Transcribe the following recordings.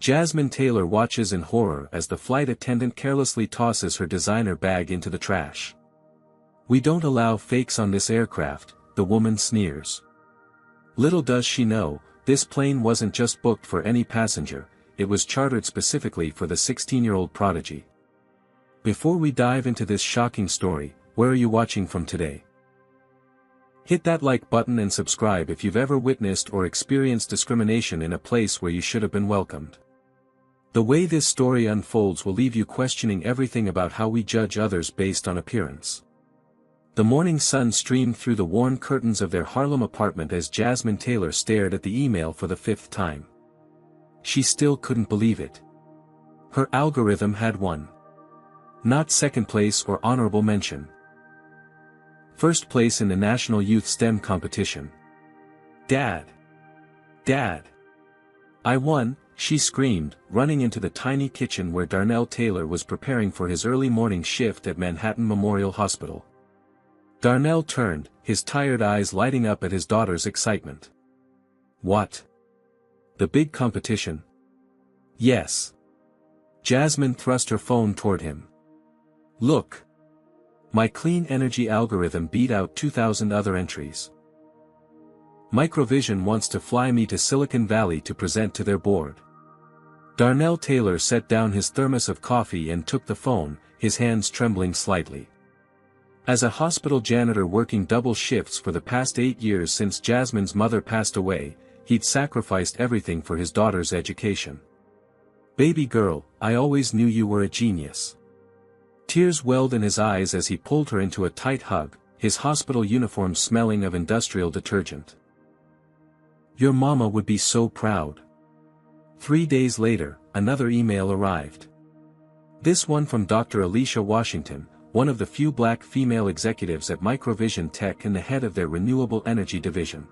Jasmine Taylor watches in horror as the flight attendant carelessly tosses her designer bag into the trash. "We don't allow fakes on this aircraft," the woman sneers. Little does she know, this plane wasn't just booked for any passenger, it was chartered specifically for the 16-year-old prodigy. Before we dive into this shocking story, where are you watching from today? Hit that like button and subscribe if you've ever witnessed or experienced discrimination in a place where you should have been welcomed. The way this story unfolds will leave you questioning everything about how we judge others based on appearance. The morning sun streamed through the worn curtains of their Harlem apartment as Jasmine Taylor stared at the email for the 5th time. She still couldn't believe it. Her algorithm had won. Not second place or honorable mention. First place in the National Youth STEM competition. "Dad! Dad! I won!" she screamed, running into the tiny kitchen where Darnell Taylor was preparing for his early morning shift at Manhattan Memorial Hospital. Darnell turned, his tired eyes lighting up at his daughter's excitement. "What? The big competition?" "Yes." Jasmine thrust her phone toward him. "Look. My clean energy algorithm beat out 2,000 other entries. Microvision wants to fly me to Silicon Valley to present to their board." Darnell Taylor set down his thermos of coffee and took the phone, his hands trembling slightly. As a hospital janitor working double shifts for the past 8 years since Jasmine's mother passed away, he'd sacrificed everything for his daughter's education. "Baby girl, I always knew you were a genius." Tears welled in his eyes as he pulled her into a tight hug, his hospital uniform smelling of industrial detergent. "Your mama would be so proud." 3 days later, another email arrived. This one from Dr. Alicia Washington, one of the few black female executives at Microvision Tech and the head of their renewable energy division.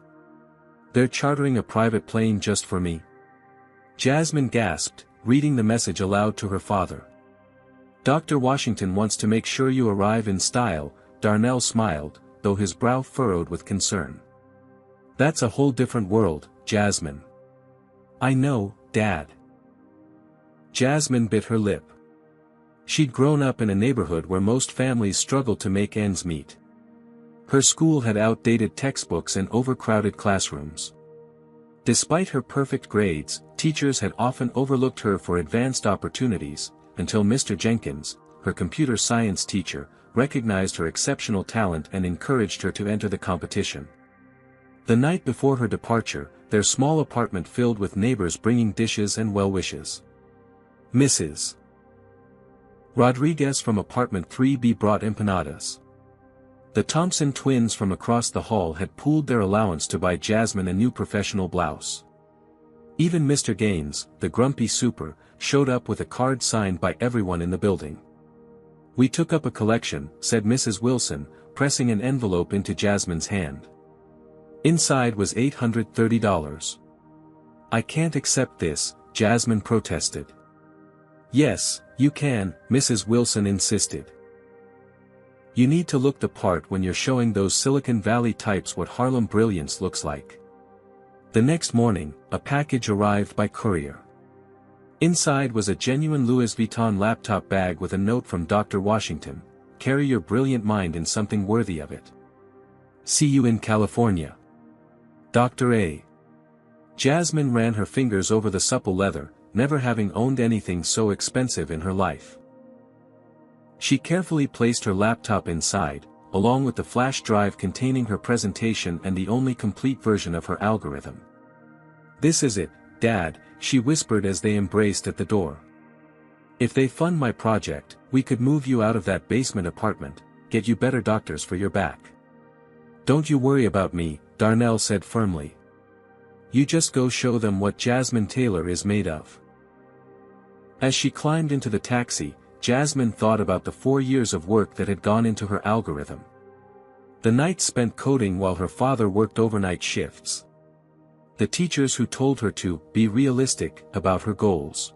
"They're chartering a private plane just for me?" Jasmine gasped, reading the message aloud to her father. "Dr. Washington wants to make sure you arrive in style," Darnell smiled, though his brow furrowed with concern. "That's a whole different world, Jasmine." "I know, Dad." Jasmine bit her lip. She'd grown up in a neighborhood where most families struggled to make ends meet. Her school had outdated textbooks and overcrowded classrooms. Despite her perfect grades, teachers had often overlooked her for advanced opportunities, until Mr. Jenkins, her computer science teacher, recognized her exceptional talent and encouraged her to enter the competition. The night before her departure, their small apartment filled with neighbors bringing dishes and well wishes. Mrs. Rodriguez from apartment 3B brought empanadas. The Thompson twins from across the hall had pooled their allowance to buy Jasmine a new professional blouse. Even Mr. Gaines, the grumpy super, showed up with a card signed by everyone in the building. "We took up a collection," said Mrs. Wilson, pressing an envelope into Jasmine's hand. Inside was $830. "I can't accept this," Jasmine protested. "Yes, you can," Mrs. Wilson insisted. "You need to look the part when you're showing those Silicon Valley types what Harlem brilliance looks like." The next morning, a package arrived by courier. Inside was a genuine Louis Vuitton laptop bag with a note from Dr. Washington: "Carry your brilliant mind in something worthy of it. See you in California. Dr. A." Jasmine ran her fingers over the supple leather, never having owned anything so expensive in her life. She carefully placed her laptop inside, along with the flash drive containing her presentation and the only complete version of her algorithm. "This is it, Dad," she whispered as they embraced at the door. "If they fund my project, we could move you out of that basement apartment, get you better doctors for your back." "Don't you worry about me," Darnell said firmly. "You just go show them what Jasmine Taylor is made of." As she climbed into the taxi, Jasmine thought about the 4 years of work that had gone into her algorithm. The nights spent coding while her father worked overnight shifts. The teachers who told her to be realistic about her goals.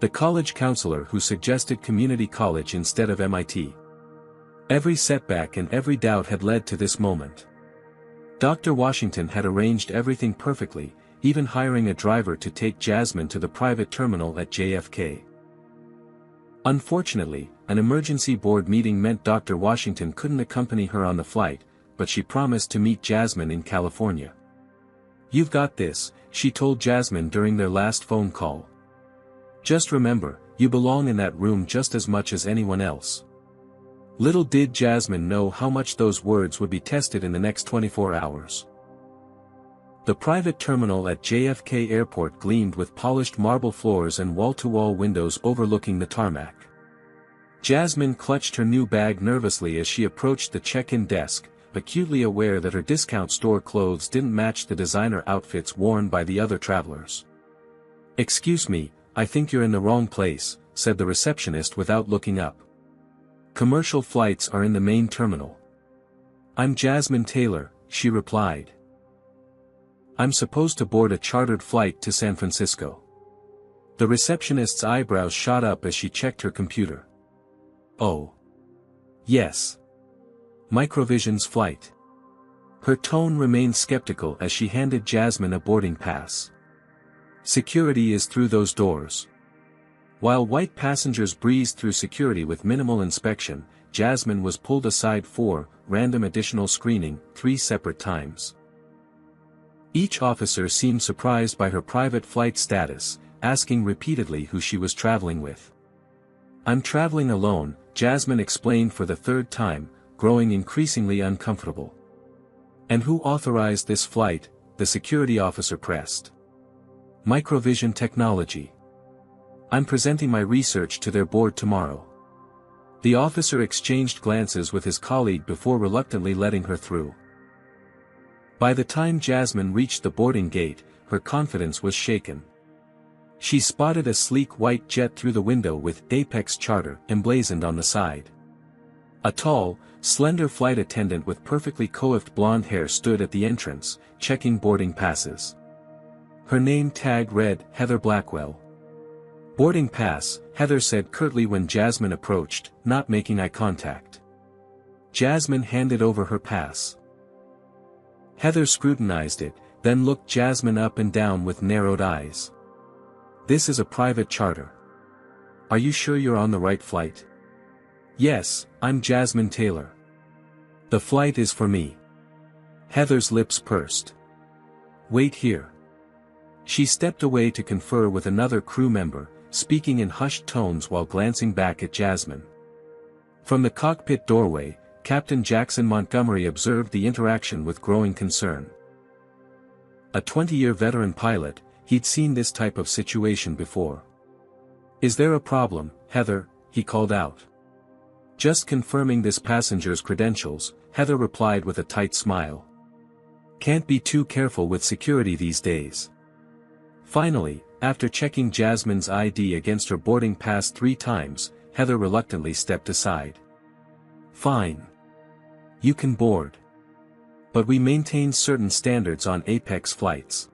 The college counselor who suggested community college instead of MIT. Every setback and every doubt had led to this moment. Dr. Washington had arranged everything perfectly, even hiring a driver to take Jasmine to the private terminal at JFK. Unfortunately, an emergency board meeting meant Dr. Washington couldn't accompany her on the flight, but she promised to meet Jasmine in California. "You've got this," she told Jasmine during their last phone call. "Just remember, you belong in that room just as much as anyone else." Little did Jasmine know how much those words would be tested in the next 24 hours. The private terminal at JFK Airport gleamed with polished marble floors and wall-to-wall windows overlooking the tarmac. Jasmine clutched her new bag nervously as she approached the check-in desk, acutely aware that her discount store clothes didn't match the designer outfits worn by the other travelers. "Excuse me, I think you're in the wrong place," said the receptionist without looking up. "Commercial flights are in the main terminal." "I'm Jasmine Taylor," she replied. "I'm supposed to board a chartered flight to San Francisco." The receptionist's eyebrows shot up as she checked her computer. "Oh. Yes. Microvision's flight." Her tone remained skeptical as she handed Jasmine a boarding pass. "Security is through those doors." While white passengers breezed through security with minimal inspection, Jasmine was pulled aside for random additional screening 3 separate times. Each officer seemed surprised by her private flight status, asking repeatedly who she was traveling with. "I'm traveling alone," Jasmine explained for the 3rd time, growing increasingly uncomfortable. "And who authorized this flight?" the security officer pressed. "Microvision Technology. I'm presenting my research to their board tomorrow." The officer exchanged glances with his colleague before reluctantly letting her through. By the time Jasmine reached the boarding gate, her confidence was shaken. She spotted a sleek white jet through the window with Apex Charter emblazoned on the side. A tall, slender flight attendant with perfectly coiffed blonde hair stood at the entrance, checking boarding passes. Her name tag read Heather Blackwell. "Boarding pass," Heather said curtly when Jasmine approached, not making eye contact. Jasmine handed over her pass. Heather scrutinized it, then looked Jasmine up and down with narrowed eyes. "This is a private charter. Are you sure you're on the right flight?" "Yes, I'm Jasmine Taylor. The flight is for me." Heather's lips pursed. "Wait here." She stepped away to confer with another crew member, speaking in hushed tones while glancing back at Jasmine. From the cockpit doorway, Captain Jackson Montgomery observed the interaction with growing concern. A 20-year veteran pilot, he'd seen this type of situation before. "Is there a problem, Heather?" he called out. "Just confirming this passenger's credentials," Heather replied with a tight smile. "Can't be too careful with security these days." Finally, after checking Jasmine's ID against her boarding pass 3 times, Heather reluctantly stepped aside. "Fine. You can board. But we maintain certain standards on Apex flights."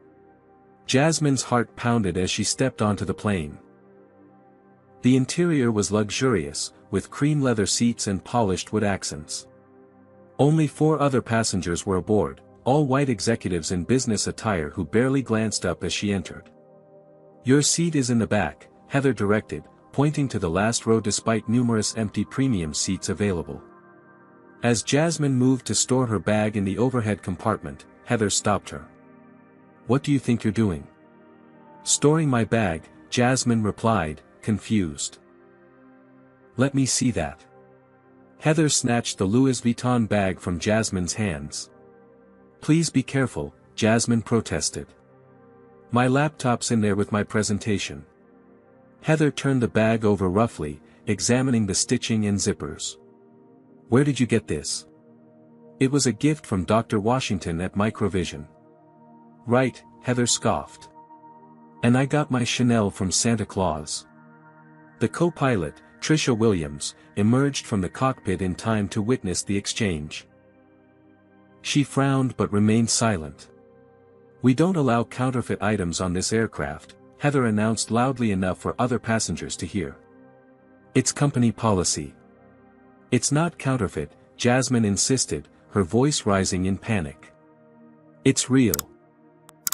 Jasmine's heart pounded as she stepped onto the plane. The interior was luxurious, with cream leather seats and polished wood accents. Only 4 other passengers were aboard, all white executives in business attire who barely glanced up as she entered. "Your seat is in the back," Heather directed, pointing to the last row despite numerous empty premium seats available. As Jasmine moved to store her bag in the overhead compartment, Heather stopped her. "What do you think you're doing?" "Storing my bag," Jasmine replied, confused. "Let me see that." Heather snatched the Louis Vuitton bag from Jasmine's hands. "Please be careful," Jasmine protested. "My laptop's in there with my presentation." Heather turned the bag over roughly, examining the stitching and zippers. "Where did you get this?" "It was a gift from Dr. Washington at Microvision." "Right," Heather scoffed. "And I got my Chanel from Santa Claus." The co-pilot, Tricia Williams, emerged from the cockpit in time to witness the exchange. She frowned but remained silent. "We don't allow counterfeit items on this aircraft," Heather announced loudly enough for other passengers to hear. "It's company policy." "It's not counterfeit," Jasmine insisted, her voice rising in panic. "It's real."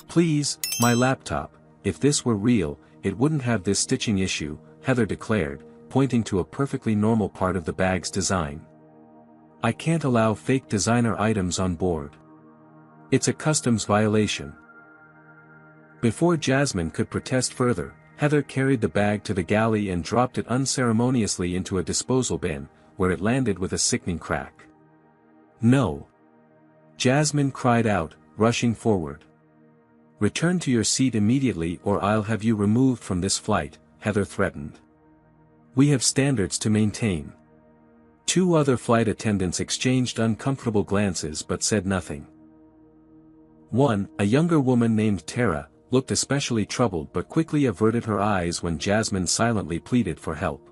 Please, my laptop, if this were real, it wouldn't have this stitching issue, Heather declared, pointing to a perfectly normal part of the bag's design. I can't allow fake designer items on board. It's a customs violation. Before Jasmine could protest further, Heather carried the bag to the galley and dropped it unceremoniously into a disposal bin, where it landed with a sickening crack. No! Jasmine cried out, rushing forward. Return to your seat immediately or I'll have you removed from this flight, Heather threatened. We have standards to maintain. Two other flight attendants exchanged uncomfortable glances but said nothing. One, a younger woman named Tara, looked especially troubled but quickly averted her eyes when Jasmine silently pleaded for help.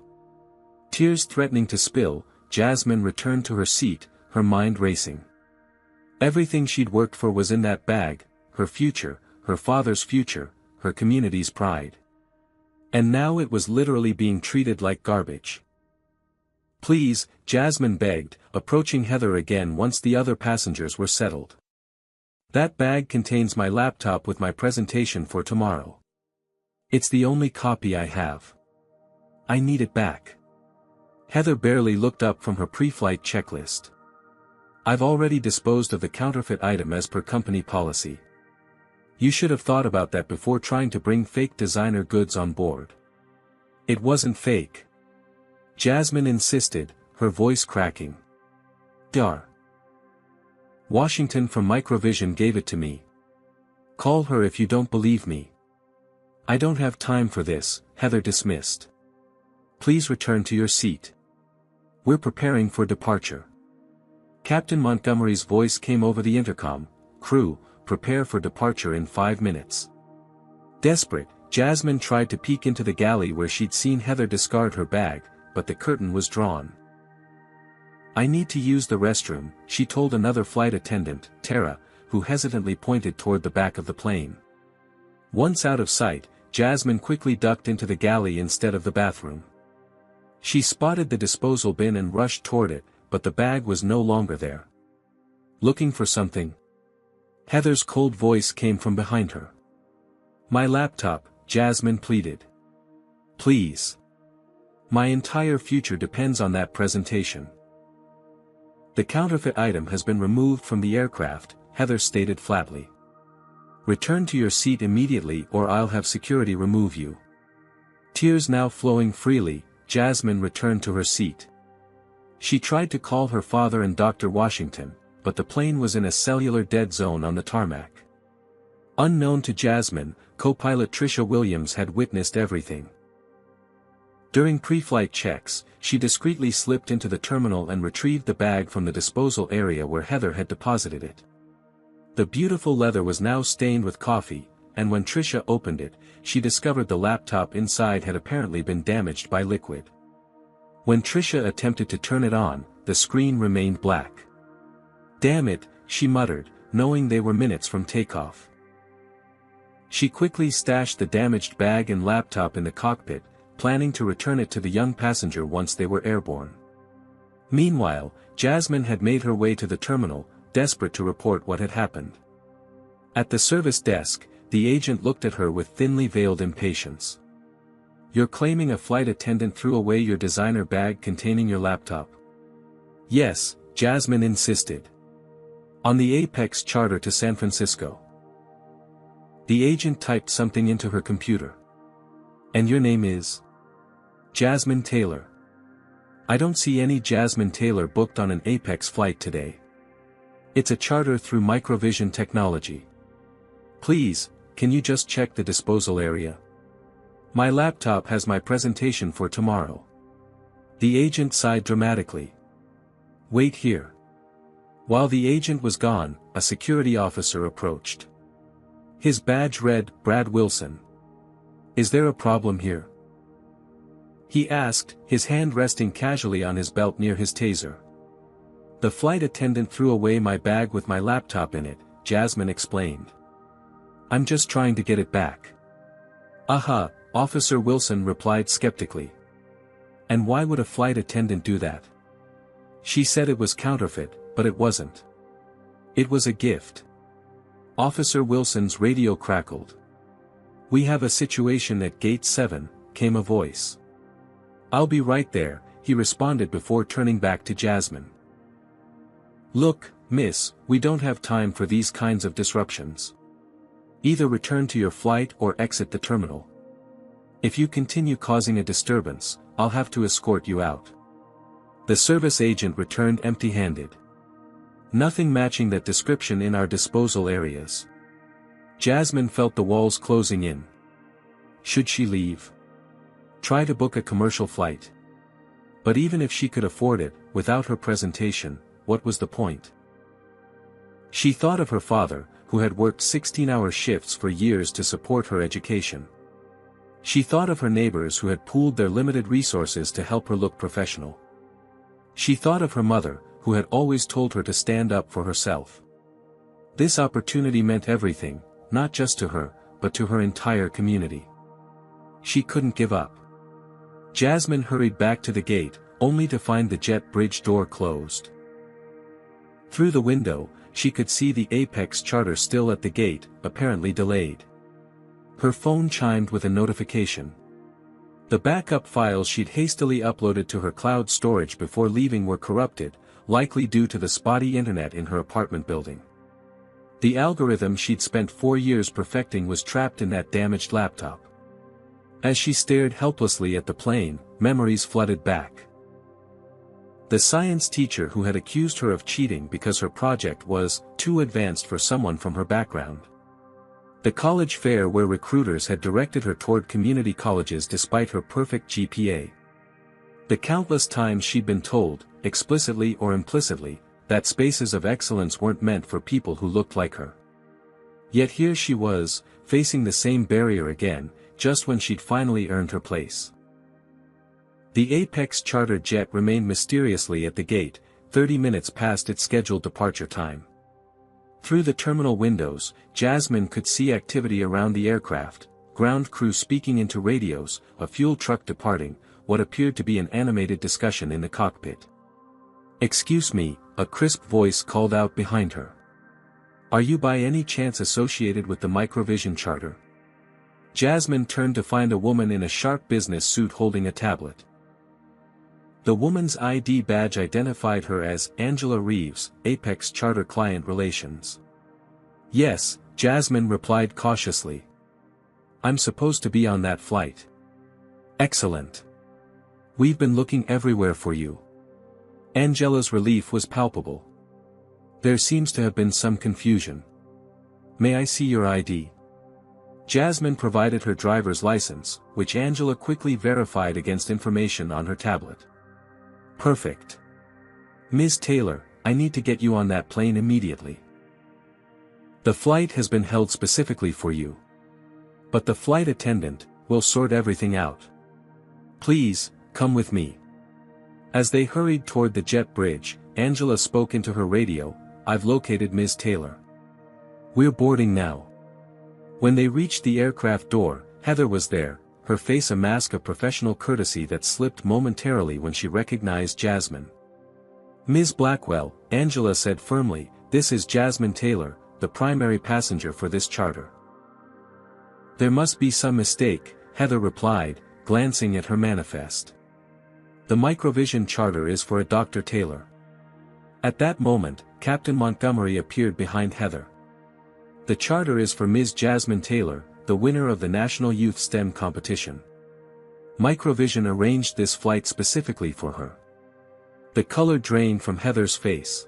Tears threatening to spill, Jasmine returned to her seat, her mind racing. Everything she'd worked for was in that bag, her future, her father's future, her community's pride. And now it was literally being treated like garbage. Please, Jasmine begged, approaching Heather again once the other passengers were settled. That bag contains my laptop with my presentation for tomorrow. It's the only copy I have. I need it back. Heather barely looked up from her pre-flight checklist. I've already disposed of the counterfeit item as per company policy. You should have thought about that before trying to bring fake designer goods on board. It wasn't fake. Jasmine insisted, her voice cracking. Dar. Washington from Microvision gave it to me. Call her if you don't believe me. I don't have time for this, Heather dismissed. Please return to your seat. We're preparing for departure. Captain Montgomery's voice came over the intercom. Crew, prepare for departure in 5 minutes. Desperate, Jasmine tried to peek into the galley where she'd seen Heather discard her bag, but the curtain was drawn. I need to use the restroom, she told another flight attendant, Tara, who hesitantly pointed toward the back of the plane. Once out of sight, Jasmine quickly ducked into the galley instead of the bathroom. She spotted the disposal bin and rushed toward it, but the bag was no longer there. Looking for something? Heather's cold voice came from behind her. My laptop, Jasmine pleaded. Please. My entire future depends on that presentation. The counterfeit item has been removed from the aircraft, Heather stated flatly. Return to your seat immediately or I'll have security remove you. Tears now flowing freely, Jasmine returned to her seat. She tried to call her father and Dr. Washington, but the plane was in a cellular dead zone on the tarmac. Unknown to Jasmine, co-pilot Tricia Williams had witnessed everything. During pre-flight checks, she discreetly slipped into the terminal and retrieved the bag from the disposal area where Heather had deposited it. The beautiful leather was now stained with coffee, and when Tricia opened it, she discovered the laptop inside had apparently been damaged by liquid. When Tricia attempted to turn it on, the screen remained black. Damn it, she muttered, knowing they were minutes from takeoff. She quickly stashed the damaged bag and laptop in the cockpit, planning to return it to the young passenger once they were airborne. Meanwhile, Jasmine had made her way to the terminal, desperate to report what had happened. At the service desk, the agent looked at her with thinly veiled impatience. You're claiming a flight attendant threw away your designer bag containing your laptop? Yes, Jasmine insisted. On the Apex charter to San Francisco. The agent typed something into her computer. And your name is? Jasmine Taylor. I don't see any Jasmine Taylor booked on an Apex flight today. It's a charter through Microvision Technology. Please, can you just check the disposal area? My laptop has my presentation for tomorrow. The agent sighed dramatically. Wait here. While the agent was gone, a security officer approached. His badge read, Brad Wilson. Is there a problem here? He asked, his hand resting casually on his belt near his taser. The flight attendant threw away my bag with my laptop in it, Jasmine explained. I'm just trying to get it back. Aha, Officer Wilson replied skeptically. And why would a flight attendant do that? She said it was counterfeit, but it wasn't. It was a gift. Officer Wilson's radio crackled. "We have a situation at Gate 7, came a voice. "I'll be right there," he responded before turning back to Jasmine. "Look, miss, we don't have time for these kinds of disruptions. Either return to your flight or exit the terminal. If you continue causing a disturbance, I'll have to escort you out." The service agent returned empty-handed. "Nothing matching that description in our disposal areas." Jasmine felt the walls closing in. Should she leave? Try to book a commercial flight? But even if she could afford it, without her presentation, what was the point? She thought of her father, who had worked 16-hour shifts for years to support her education. She thought of her neighbors who had pooled their limited resources to help her look professional. She thought of her mother, who had always told her to stand up for herself. This opportunity meant everything, not just to her, but to her entire community. She couldn't give up. Jasmine hurried back to the gate, only to find the jet bridge door closed. Through the window, she could see the Apex charter still at the gate, apparently delayed. Her phone chimed with a notification. The backup files she'd hastily uploaded to her cloud storage before leaving were corrupted, likely due to the spotty internet in her apartment building. The algorithm she'd spent 4 years perfecting was trapped in that damaged laptop. As she stared helplessly at the plane, memories flooded back. The science teacher who had accused her of cheating because her project was too advanced for someone from her background. The college fair where recruiters had directed her toward community colleges despite her perfect GPA. The countless times she'd been told, explicitly or implicitly, that spaces of excellence weren't meant for people who looked like her. Yet here she was, facing the same barrier again, just when she'd finally earned her place. The Apex charter jet remained mysteriously at the gate, 30 minutes past its scheduled departure time. Through the terminal windows, Jasmine could see activity around the aircraft, ground crew speaking into radios, a fuel truck departing, what appeared to be an animated discussion in the cockpit. "Excuse me," a crisp voice called out behind her. "Are you by any chance associated with the Microvision charter?" Jasmine turned to find a woman in a sharp business suit holding a tablet. The woman's ID badge identified her as Angela Reeves, Apex Charter Client Relations. "Yes," Jasmine replied cautiously. "I'm supposed to be on that flight." "Excellent. We've been looking everywhere for you." Angela's relief was palpable. "There seems to have been some confusion. May I see your ID?" Jasmine provided her driver's license, which Angela quickly verified against information on her tablet. "Perfect. Ms. Taylor, I need to get you on that plane immediately. The flight has been held specifically for you. But the flight attendant will sort everything out. Please, come with me." As they hurried toward the jet bridge, Angela spoke into her radio, "I've located Ms. Taylor. We're boarding now." When they reached the aircraft door, Heather was there, her face a mask of professional courtesy that slipped momentarily when she recognized Jasmine. "Ms. Blackwell," Angela said firmly, "this is Jasmine Taylor, the primary passenger for this charter." "There must be some mistake," Heather replied, glancing at her manifest. "The Microvision charter is for a Dr. Taylor." At that moment, Captain Montgomery appeared behind Heather. "The charter is for Ms. Jasmine Taylor, the winner of the National Youth STEM competition. Microvision arranged this flight specifically for her." The color drained from Heather's face.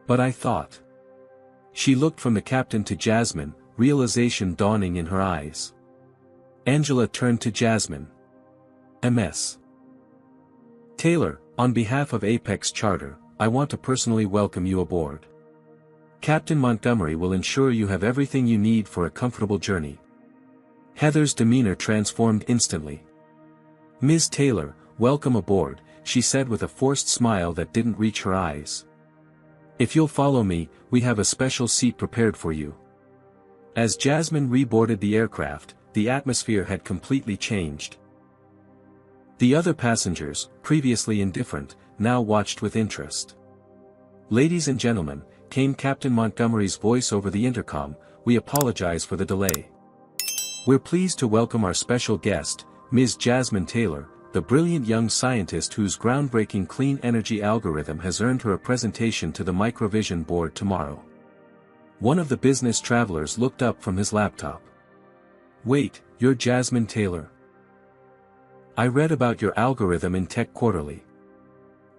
"But I thought..." She looked from the captain to Jasmine, realization dawning in her eyes. Angela turned to Jasmine. "Ms. Taylor, on behalf of Apex Charter, I want to personally welcome you aboard. Captain Montgomery will ensure you have everything you need for a comfortable journey." Heather's demeanor transformed instantly. "Ms. Taylor, welcome aboard," she said with a forced smile that didn't reach her eyes. "If you'll follow me, we have a special seat prepared for you." As Jasmine reboarded the aircraft, the atmosphere had completely changed. The other passengers, previously indifferent, now watched with interest. "Ladies and gentlemen, came Captain Montgomery's voice over the intercom. "We apologize for the delay. We're pleased to welcome our special guest, Ms. Jasmine Taylor, the brilliant young scientist whose groundbreaking clean energy algorithm has earned her a presentation to the Microvision board tomorrow." One of the business travelers looked up from his laptop. "Wait, you're Jasmine Taylor? I read about your algorithm in Tech Quarterly.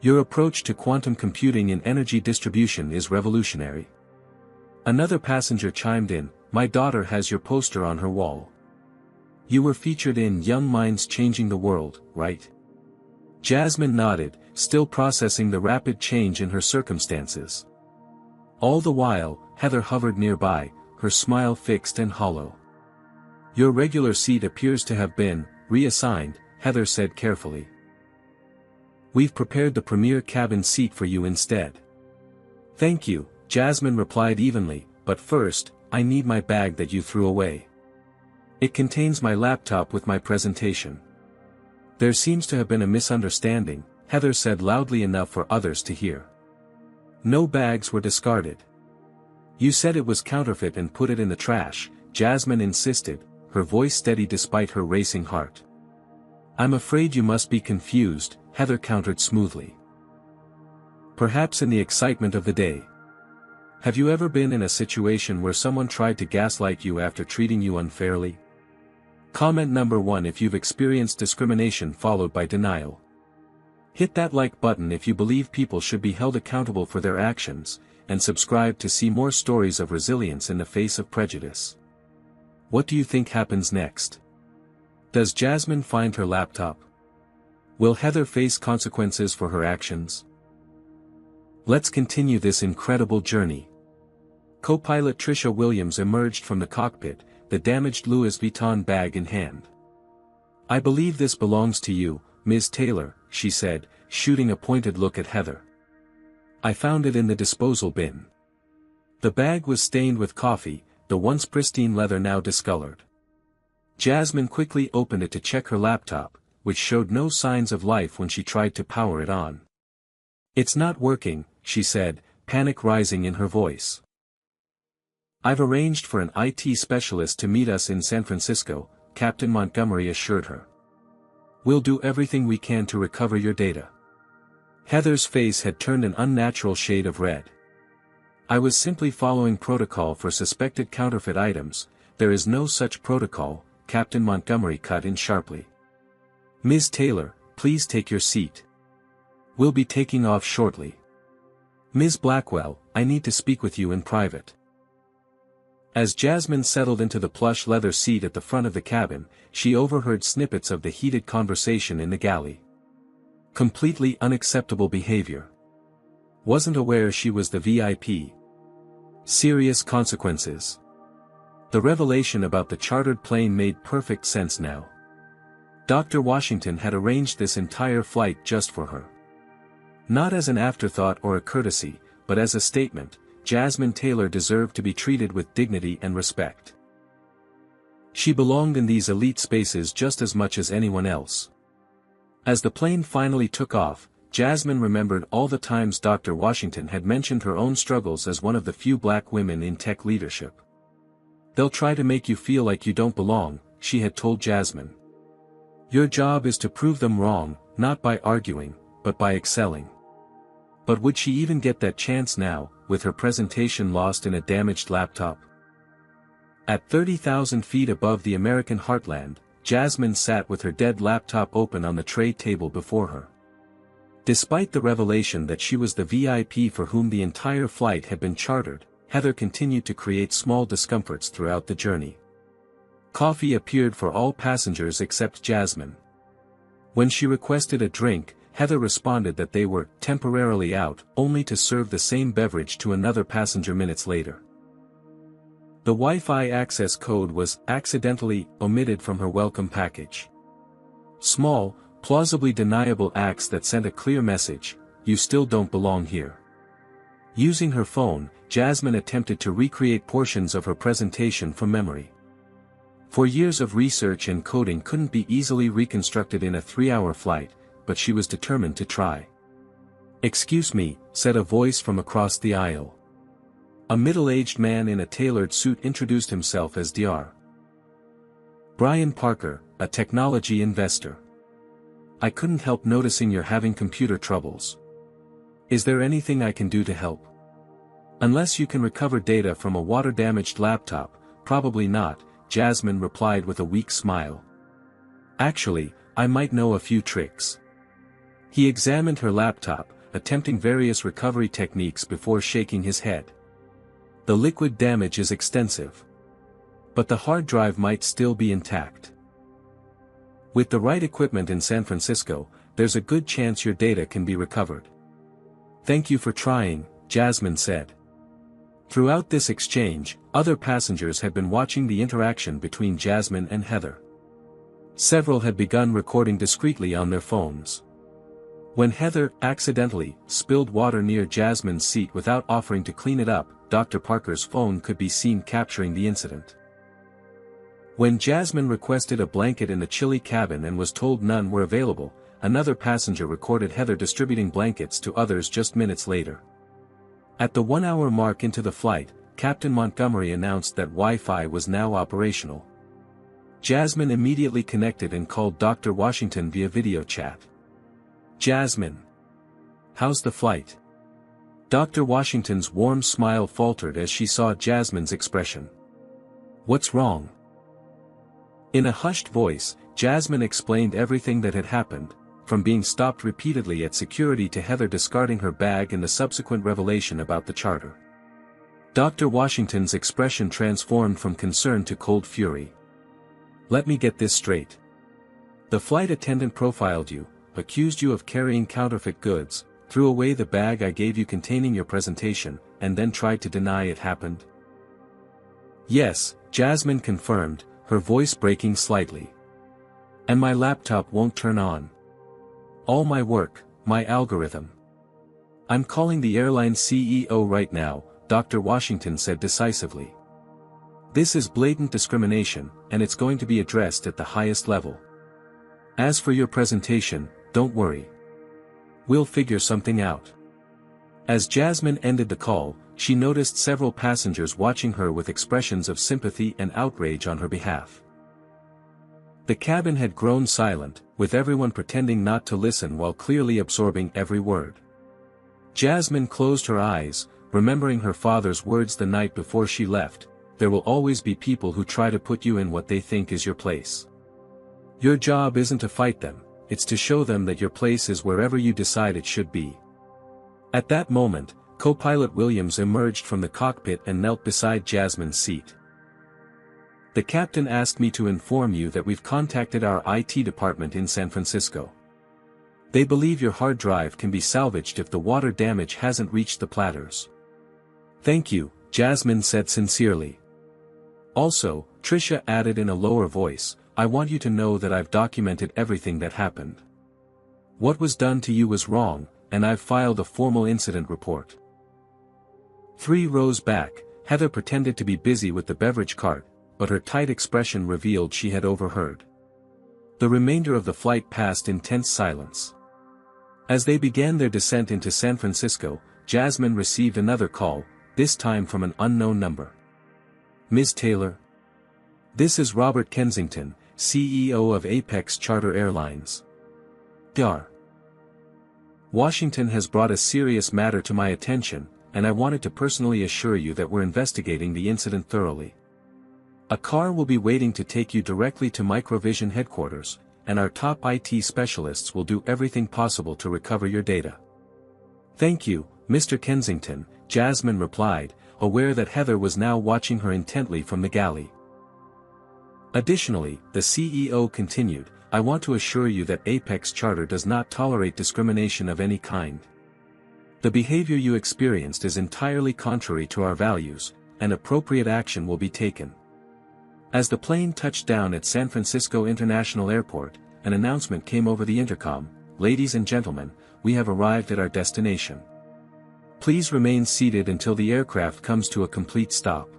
Your approach to quantum computing in energy distribution is revolutionary." Another passenger chimed in, "My daughter has your poster on her wall. You were featured in Young Minds Changing the World, right?" Jasmine nodded, still processing the rapid change in her circumstances. All the while, Heather hovered nearby, her smile fixed and hollow. "Your regular seat appears to have been reassigned," Heather said carefully. "We've prepared the premier cabin seat for you instead." "Thank you," Jasmine replied evenly, "but first, I need my bag that you threw away. It contains my laptop with my presentation." "There seems to have been a misunderstanding," Heather said loudly enough for others to hear. "No bags were discarded. You said it was counterfeit and put it in the trash," Jasmine insisted, her voice steady despite her racing heart. "I'm afraid you must be confused," Heather countered smoothly. "Perhaps in the excitement of the day. Have you ever been in a situation where someone tried to gaslight you after treating you unfairly? Comment number 1 if you've experienced discrimination followed by denial. Hit that like button if you believe people should be held accountable for their actions, and subscribe to see more stories of resilience in the face of prejudice. What do you think happens next? Does Jasmine find her laptop? Will Heather face consequences for her actions? Let's continue this incredible journey. Co-pilot Tricia Williams emerged from the cockpit, the damaged Louis Vuitton bag in hand. "I believe this belongs to you, Ms. Taylor," she said, shooting a pointed look at Heather. "I found it in the disposal bin." The bag was stained with coffee, the once pristine leather now discolored. Jasmine quickly opened it to check her laptop, which showed no signs of life when she tried to power it on. "It's not working," she said, panic rising in her voice. "I've arranged for an IT specialist to meet us in San Francisco," Captain Montgomery assured her. "We'll do everything we can to recover your data." Heather's face had turned an unnatural shade of red. "I was simply following protocol for suspected counterfeit items. There is no such protocol," Captain Montgomery cut in sharply. "Ms. Taylor, please take your seat. We'll be taking off shortly. Ms. Blackwell, I need to speak with you in private." As Jasmine settled into the plush leather seat at the front of the cabin, she overheard snippets of the heated conversation in the galley. Completely unacceptable behavior. Wasn't aware she was the VIP. Serious consequences. The revelation about the chartered plane made perfect sense now. Dr. Washington had arranged this entire flight just for her. Not as an afterthought or a courtesy, but as a statement, Jasmine Taylor deserved to be treated with dignity and respect. She belonged in these elite spaces just as much as anyone else. As the plane finally took off, Jasmine remembered all the times Dr. Washington had mentioned her own struggles as one of the few black women in tech leadership. "They'll try to make you feel like you don't belong," she had told Jasmine. "Your job is to prove them wrong, not by arguing, but by excelling." But would she even get that chance now, with her presentation lost in a damaged laptop? At 30,000 feet above the American heartland, Jasmine sat with her dead laptop open on the tray table before her. Despite the revelation that she was the VIP for whom the entire flight had been chartered, Heather continued to create small discomforts throughout the journey. Coffee appeared for all passengers except Jasmine. When she requested a drink, Heather responded that they were temporarily out, only to serve the same beverage to another passenger minutes later. The Wi-Fi access code was accidentally omitted from her welcome package. Small, plausibly deniable acts that sent a clear message: you still don't belong here. Using her phone, Jasmine attempted to recreate portions of her presentation from memory. For years of research and coding couldn't be easily reconstructed in a 3-hour flight, but she was determined to try. "Excuse me," said a voice from across the aisle. A middle-aged man in a tailored suit introduced himself as Dr. Brian Parker, a technology investor. I couldn't help noticing you're having computer troubles. Is there anything I can do to help? Unless you can recover data from a water-damaged laptop, probably not, Jasmine replied with a weak smile. Actually, I might know a few tricks. He examined her laptop, attempting various recovery techniques before shaking his head. The liquid damage is extensive. But the hard drive might still be intact. With the right equipment in San Francisco, there's a good chance your data can be recovered. Thank you for trying, Jasmine said. Throughout this exchange, other passengers had been watching the interaction between Jasmine and Heather. Several had begun recording discreetly on their phones. When Heather accidentally spilled water near Jasmine's seat without offering to clean it up, Dr. Parker's phone could be seen capturing the incident. When Jasmine requested a blanket in the chilly cabin and was told none were available, another passenger recorded Heather distributing blankets to others just minutes later. At the 1-hour mark into the flight, Captain Montgomery announced that Wi-Fi was now operational. Jasmine immediately connected and called Dr. Washington via video chat. Jasmine. How's the flight? Dr. Washington's warm smile faltered as she saw Jasmine's expression. What's wrong? In a hushed voice, Jasmine explained everything that had happened, from being stopped repeatedly at security to Heather discarding her bag and the subsequent revelation about the charter. Dr. Washington's expression transformed from concern to cold fury. Let me get this straight. The flight attendant profiled you, accused you of carrying counterfeit goods, threw away the bag I gave you containing your presentation, and then tried to deny it happened? Yes, Jasmine confirmed, her voice breaking slightly. And my laptop won't turn on. All my work, my algorithm. I'm calling the airline CEO right now, Dr. Washington said decisively. This is blatant discrimination, and it's going to be addressed at the highest level. As for your presentation, don't worry. We'll figure something out. As Jasmine ended the call, she noticed several passengers watching her with expressions of sympathy and outrage on her behalf. The cabin had grown silent, with everyone pretending not to listen while clearly absorbing every word. Jasmine closed her eyes, remembering her father's words the night before she left, there will always be people who try to put you in what they think is your place. Your job isn't to fight them, it's to show them that your place is wherever you decide it should be. At that moment, co-pilot Williams emerged from the cockpit and knelt beside Jasmine's seat. The captain asked me to inform you that we've contacted our IT department in San Francisco. They believe your hard drive can be salvaged if the water damage hasn't reached the platters. Thank you, Jasmine said sincerely. Also, Tricia added in a lower voice, I want you to know that I've documented everything that happened. What was done to you was wrong, and I've filed a formal incident report. 3 rows back, Heather pretended to be busy with the beverage cart, but her tight expression revealed she had overheard. The remainder of the flight passed in tense silence. As they began their descent into San Francisco, Jasmine received another call, this time from an unknown number. Ms. Taylor? This is Robert Kensington, CEO of Apex Charter Airlines. Dr. Washington has brought a serious matter to my attention, and I wanted to personally assure you that we're investigating the incident thoroughly. A car will be waiting to take you directly to Microvision headquarters, and our top IT specialists will do everything possible to recover your data. Thank you, Mr. Kensington, Jasmine replied, aware that Heather was now watching her intently from the galley. Additionally, the CEO continued, I want to assure you that Apex Charter does not tolerate discrimination of any kind. The behavior you experienced is entirely contrary to our values, and appropriate action will be taken. As the plane touched down at San Francisco International Airport, an announcement came over the intercom, ladies and gentlemen, we have arrived at our destination. Please remain seated until the aircraft comes to a complete stop.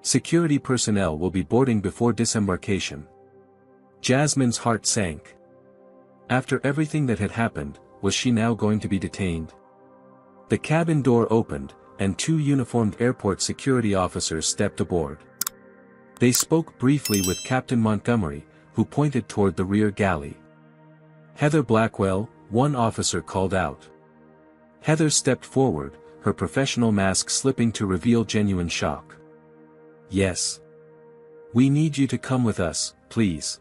Security personnel will be boarding before disembarkation. Jasmine's heart sank. After everything that had happened, was she now going to be detained? The cabin door opened, and two uniformed airport security officers stepped aboard. They spoke briefly with Captain Montgomery, who pointed toward the rear galley. "Heather Blackwell," one officer called out. Heather stepped forward, her professional mask slipping to reveal genuine shock. "Yes. We need you to come with us, please.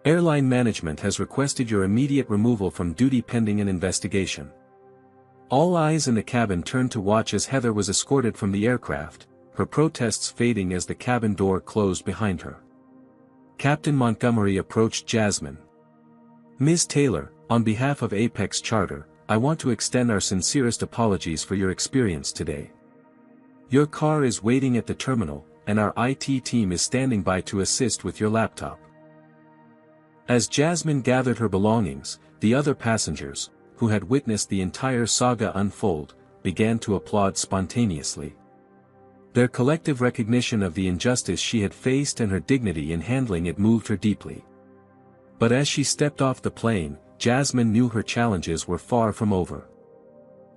Airline management has requested your immediate removal from duty pending an investigation." All eyes in the cabin turned to watch as Heather was escorted from the aircraft, her protests fading as the cabin door closed behind her. Captain Montgomery approached Jasmine. "Ms. Taylor, on behalf of Apex Charter, I want to extend our sincerest apologies for your experience today. Your car is waiting at the terminal, and our IT team is standing by to assist with your laptop." As Jasmine gathered her belongings, the other passengers, who had witnessed the entire saga unfold, began to applaud spontaneously. Their collective recognition of the injustice she had faced and her dignity in handling it moved her deeply. But as she stepped off the plane, Jasmine knew her challenges were far from over.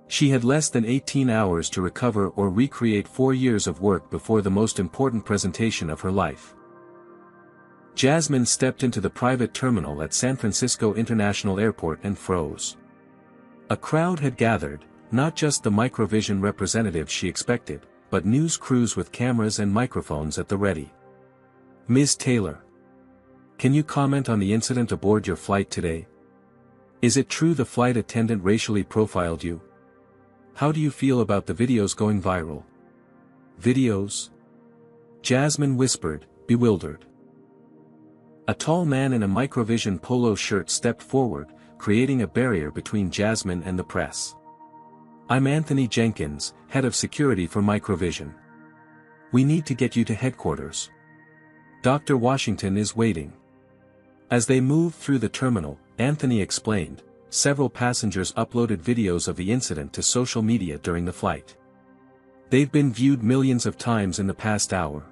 She had less than 18 hours to recover or recreate 4 years of work before the most important presentation of her life. Jasmine stepped into the private terminal at San Francisco International Airport and froze. A crowd had gathered, not just the Microvision representatives she expected, but news crews with cameras and microphones at the ready. "Ms. Taylor, can you comment on the incident aboard your flight today? Is it true the flight attendant racially profiled you? How do you feel about the videos going viral?" "Videos?" Jasmine whispered, bewildered. A tall man in a Microvision polo shirt stepped forward, creating a barrier between Jasmine and the press. "I'm Anthony Jenkins, head of security for Microvision. We need to get you to headquarters. Dr. Washington is waiting." As they moved through the terminal, Anthony explained, several passengers uploaded videos of the incident to social media during the flight. They've been viewed millions of times in the past hour.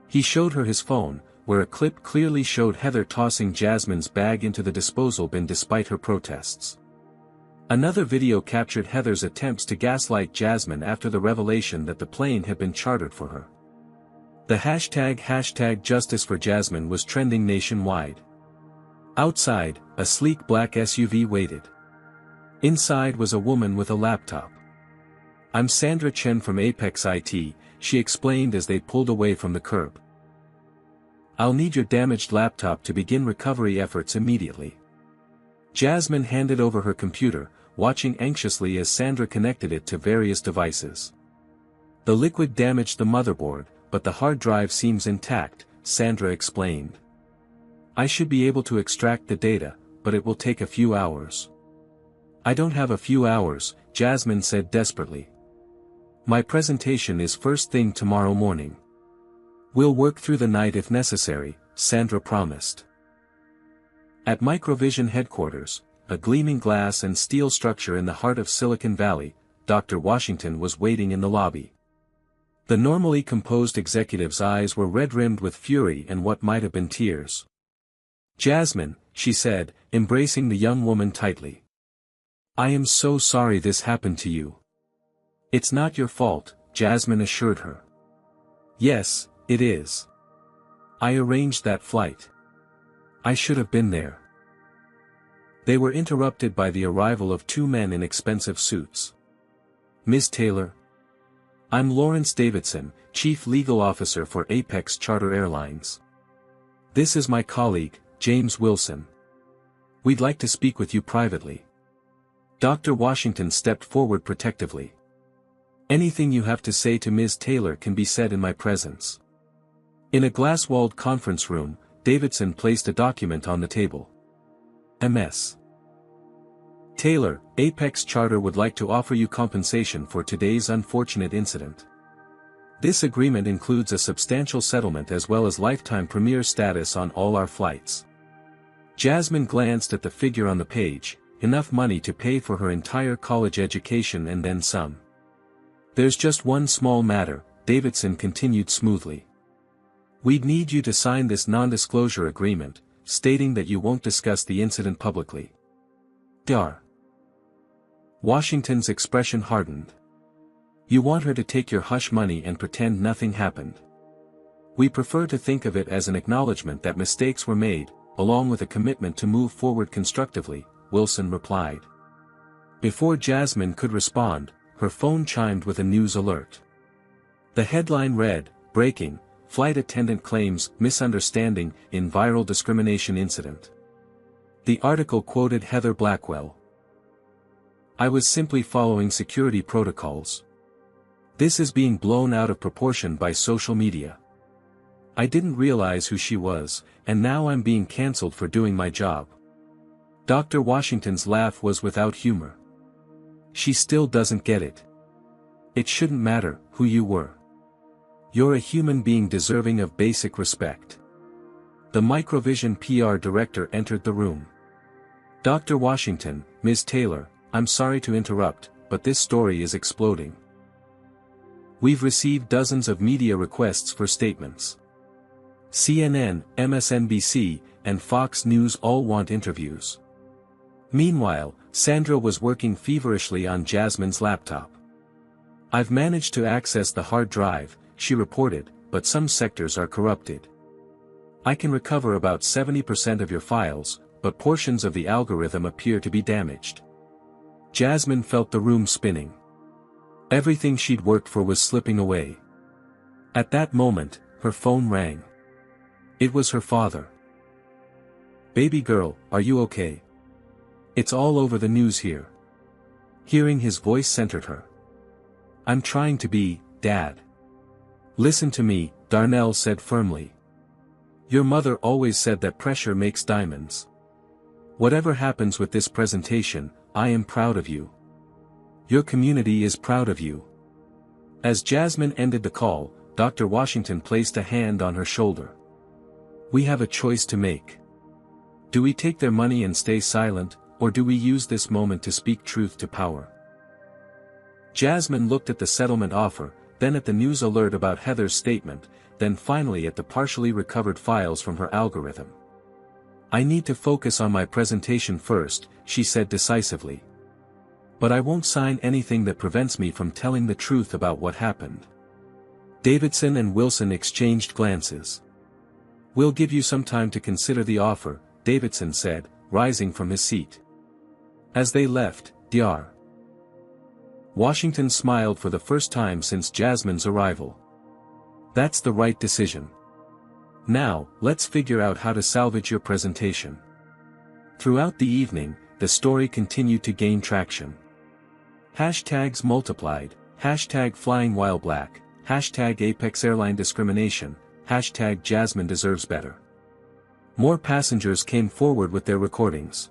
He showed her his phone, where a clip clearly showed Heather tossing Jasmine's bag into the disposal bin despite her protests. Another video captured Heather's attempts to gaslight Jasmine after the revelation that the plane had been chartered for her. The hashtag Justice for Jasmine was trending nationwide. Outside, a sleek black SUV waited. Inside was a woman with a laptop. "I'm Sandra Chen from Apex IT," she explained as they pulled away from the curb. "I'll need your damaged laptop to begin recovery efforts immediately." Jasmine handed over her computer, watching anxiously as Sandra connected it to various devices. "The liquid damaged the motherboard, but the hard drive seems intact," Sandra explained. "I should be able to extract the data, but it will take a few hours." "I don't have a few hours," Jasmine said desperately. "My presentation is first thing tomorrow morning." "We'll work through the night if necessary," Sandra promised. At Microvision headquarters, a gleaming glass and steel structure in the heart of Silicon Valley, Dr. Washington was waiting in the lobby. The normally composed executive's eyes were red-rimmed with fury and what might have been tears. "Jasmine," she said, embracing the young woman tightly. "I am so sorry this happened to you." "It's not your fault," Jasmine assured her. "Yes, it is. I arranged that flight. I should have been there." They were interrupted by the arrival of two men in expensive suits. "Ms. Taylor? I'm Lawrence Davidson, Chief Legal Officer for Apex Charter Airlines. This is my colleague, James Wilson. We'd like to speak with you privately." Dr. Washington stepped forward protectively. "Anything you have to say to Ms. Taylor can be said in my presence." In a glass-walled conference room, Davidson placed a document on the table. "Ms. Taylor, Apex Charter would like to offer you compensation for today's unfortunate incident. This agreement includes a substantial settlement as well as lifetime premier status on all our flights." Jasmine glanced at the figure on the page, enough money to pay for her entire college education and then some. "There's just one small matter," Davidson continued smoothly. "We'd need you to sign this non-disclosure agreement, stating that you won't discuss the incident publicly." Dar. Washington's expression hardened. You want her to take your hush money and pretend nothing happened. We prefer to think of it as an acknowledgement that mistakes were made, along with a commitment to move forward constructively, Wilson replied. Before Jasmine could respond, her phone chimed with a news alert. The headline read, "Breaking, Flight Attendant Claims Misunderstanding in Viral Discrimination Incident." The article quoted Heather Blackwell. "I was simply following security protocols. This is being blown out of proportion by social media. I didn't realize who she was, and now I'm being cancelled for doing my job." Dr. Washington's laugh was without humor. "She still doesn't get it. It shouldn't matter who you were. You're a human being deserving of basic respect." The Microvision PR director entered the room. "Dr. Washington, Ms. Taylor, I'm sorry to interrupt, but this story is exploding. We've received dozens of media requests for statements. CNN, MSNBC, and Fox News all want interviews." Meanwhile, Sandra was working feverishly on Jasmine's laptop. "I've managed to access the hard drive," she reported, "but some sectors are corrupted. I can recover about 70% of your files, but portions of the algorithm appear to be damaged." Jasmine felt the room spinning. Everything she'd worked for was slipping away. At that moment, her phone rang. It was her father. "Baby girl, are you okay? It's all over the news here." Hearing his voice centered her. "I'm trying to be, Dad." "Listen to me," Darnell said firmly. "Your mother always said that pressure makes diamonds. Whatever happens with this presentation, I am proud of you. Your community is proud of you." As Jasmine ended the call, Dr. Washington placed a hand on her shoulder. "We have a choice to make. Do we take their money and stay silent, or do we use this moment to speak truth to power?" Jasmine looked at the settlement offer, then at the news alert about Heather's statement, then finally at the partially recovered files from her algorithm. "I need to focus on my presentation first," she said decisively. "But I won't sign anything that prevents me from telling the truth about what happened." Davidson and Wilson exchanged glances. "We'll give you some time to consider the offer," Davidson said, rising from his seat. As they left, Dr. Washington smiled for the first time since Jasmine's arrival. "That's the right decision. Now, let's figure out how to salvage your presentation." Throughout the evening, the story continued to gain traction. Hashtags multiplied, hashtag flying while black, hashtag Apex airline discrimination, hashtag Jasmine deserves better. More passengers came forward with their recordings.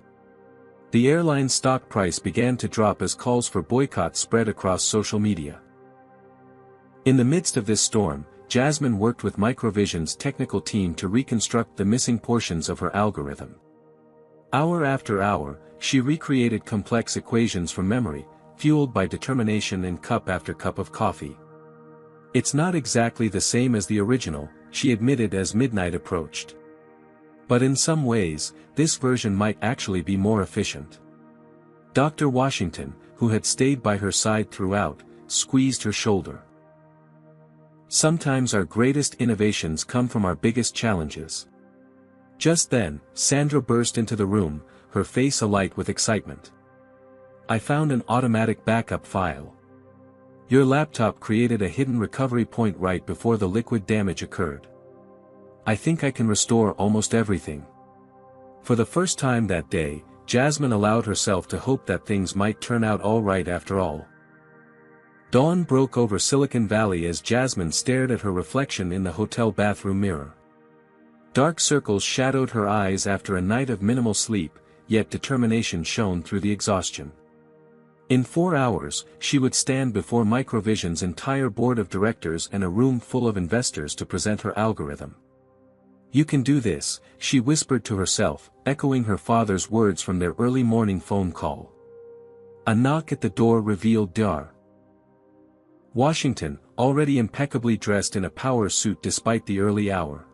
The airline's stock price began to drop as calls for boycott spread across social media. In the midst of this storm, Jasmine worked with Microvision's technical team to reconstruct the missing portions of her algorithm. Hour after hour, she recreated complex equations from memory, fueled by determination and cup after cup of coffee. "It's not exactly the same as the original," she admitted as midnight approached. "But in some ways, this version might actually be more efficient." Dr. Washington, who had stayed by her side throughout, squeezed her shoulder. "Sometimes our greatest innovations come from our biggest challenges." Just then, Sandra burst into the room, her face alight with excitement. "I found an automatic backup file. Your laptop created a hidden recovery point right before the liquid damage occurred. I think I can restore almost everything." For the first time that day, Jasmine allowed herself to hope that things might turn out all right after all. Dawn broke over Silicon Valley as Jasmine stared at her reflection in the hotel bathroom mirror. Dark circles shadowed her eyes after a night of minimal sleep, yet determination shone through the exhaustion. In 4 hours, she would stand before Microvision's entire board of directors and a room full of investors to present her algorithm. "You can do this," she whispered to herself, echoing her father's words from their early morning phone call. A knock at the door revealed Dr. Washington, already impeccably dressed in a power suit despite the early hour.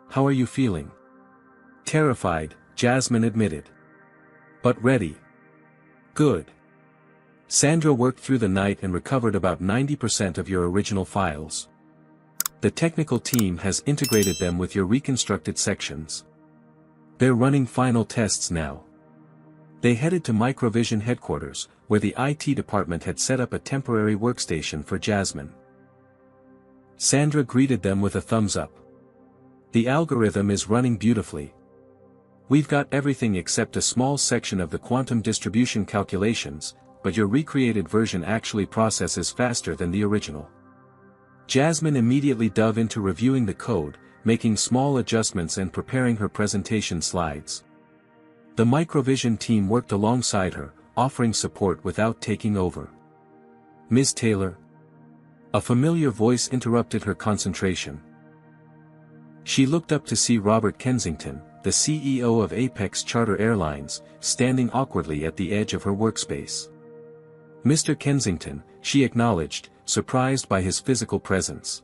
"How are you feeling?" "Terrified," Jasmine admitted. "But ready." "Good. Sandra worked through the night and recovered about 90% of your original files. The technical team has integrated them with your reconstructed sections. They're running final tests now. They headed to Microvision headquarters, where the IT department had set up a temporary workstation for Jasmine. Sandra greeted them with a thumbs up. The algorithm is running beautifully. We've got everything except a small section of the quantum distribution calculations, but your recreated version actually processes faster than the original. Jasmine immediately dove into reviewing the code, making small adjustments and preparing her presentation slides. The Microvision team worked alongside her, offering support without taking over. Ms. Taylor? A familiar voice interrupted her concentration. She looked up to see Robert Kensington, the CEO of Apex Charter Airlines, standing awkwardly at the edge of her workspace. Mr. Kensington, she acknowledged, surprised by his physical presence.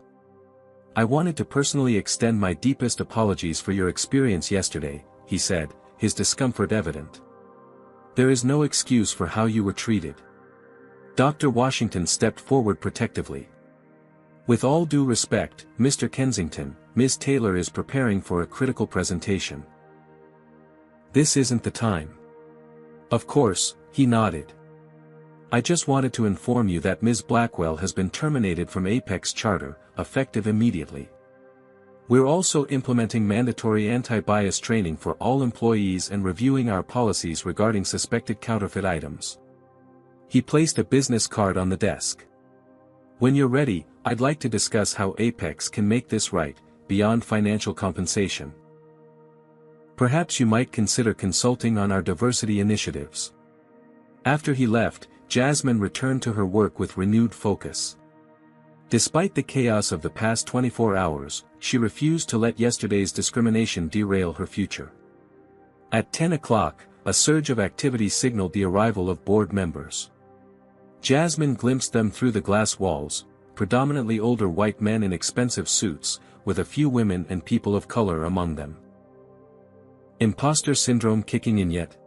I wanted to personally extend my deepest apologies for your experience yesterday, he said, his discomfort evident. There is no excuse for how you were treated. Dr. Washington stepped forward protectively. With all due respect, Mr. Kensington, Ms. Taylor is preparing for a critical presentation. This isn't the time. Of course, he nodded. I just wanted to inform you that Ms. Blackwell has been terminated from Apex Charter, effective immediately. We're also implementing mandatory anti-bias training for all employees and reviewing our policies regarding suspected counterfeit items. He placed a business card on the desk. When you're ready, I'd like to discuss how Apex can make this right, beyond financial compensation. Perhaps you might consider consulting on our diversity initiatives. After he left, Jasmine returned to her work with renewed focus. Despite the chaos of the past 24 hours, she refused to let yesterday's discrimination derail her future. At 10 o'clock, a surge of activity signaled the arrival of board members. Jasmine glimpsed them through the glass walls, predominantly older white men in expensive suits, with a few women and people of color among them. Imposter syndrome kicking in yet?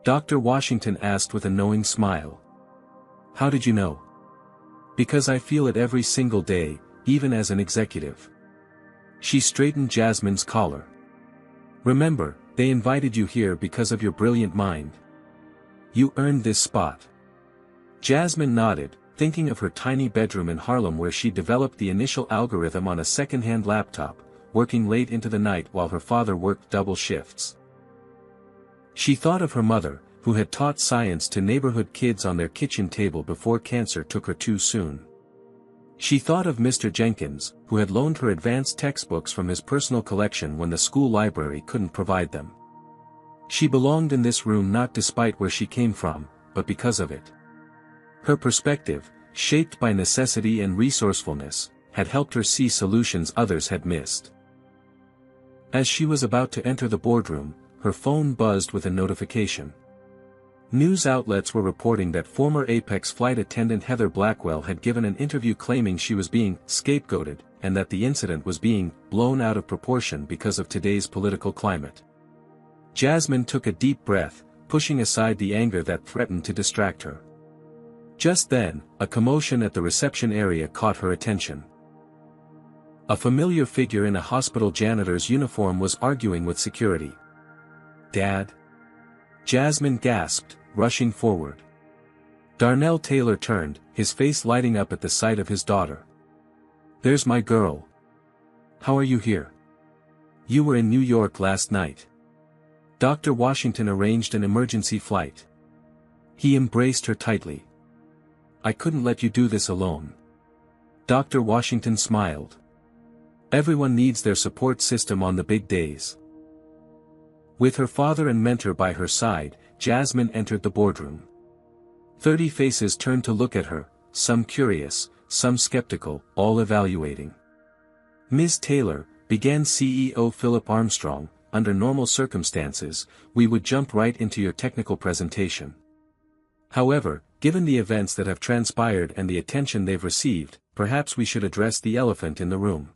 Dr. Washington asked with a knowing smile. How did you know? Because I feel it every single day, even as an executive. She straightened Jasmine's collar. Remember, they invited you here because of your brilliant mind. You earned this spot. Jasmine nodded, thinking of her tiny bedroom in Harlem where she developed the initial algorithm on a second-hand laptop, working late into the night while her father worked double shifts. She thought of her mother, who had taught science to neighborhood kids on their kitchen table before cancer took her too soon. She thought of Mr. Jenkins, who had loaned her advanced textbooks from his personal collection when the school library couldn't provide them. She belonged in this room not despite where she came from, but because of it. Her perspective, shaped by necessity and resourcefulness, had helped her see solutions others had missed. As she was about to enter the boardroom, her phone buzzed with a notification. News outlets were reporting that former Apex flight attendant Heather Blackwell had given an interview claiming she was being scapegoated, and that the incident was being blown out of proportion because of today's political climate. Jasmine took a deep breath, pushing aside the anger that threatened to distract her. Just then, a commotion at the reception area caught her attention. A familiar figure in a hospital janitor's uniform was arguing with security. Dad? Jasmine gasped, rushing forward. Darnell Taylor turned, his face lighting up at the sight of his daughter. There's my girl. How are you here? You were in New York last night. Dr. Washington arranged an emergency flight. He embraced her tightly. I couldn't let you do this alone. Dr. Washington smiled. Everyone needs their support system on the big days. With her father and mentor by her side, Jasmine entered the boardroom. 30 faces turned to look at her, some curious, some skeptical, all evaluating. Ms. Taylor, began CEO Philip Armstrong, under normal circumstances, we would jump right into your technical presentation. However, given the events that have transpired and the attention they've received, perhaps we should address the elephant in the room.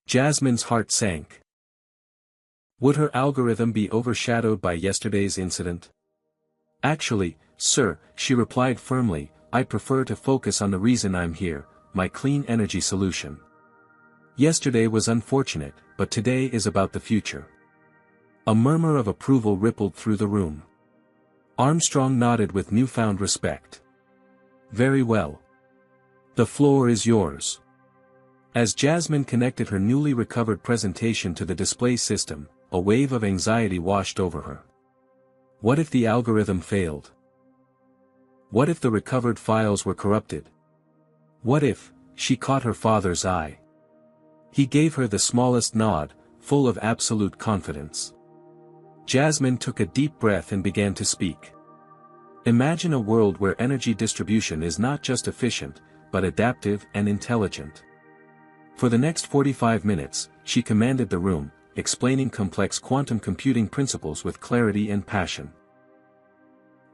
Jasmine's heart sank. Would her algorithm be overshadowed by yesterday's incident? Actually, Sir, she replied firmly, I prefer to focus on the reason I'm here, my clean energy solution. Yesterday was unfortunate, but today is about the future. A murmur of approval rippled through the room. Armstrong nodded with newfound respect. Very well. The floor is yours. As Jasmine connected her newly recovered presentation to the display system, a wave of anxiety washed over her. What if the algorithm failed? What if the recovered files were corrupted? What if she caught her father's eye? He gave her the smallest nod, full of absolute confidence. Jasmine took a deep breath and began to speak. Imagine a world where energy distribution is not just efficient, but adaptive and intelligent. For the next 45 minutes, she commanded the room, explaining complex quantum computing principles with clarity and passion.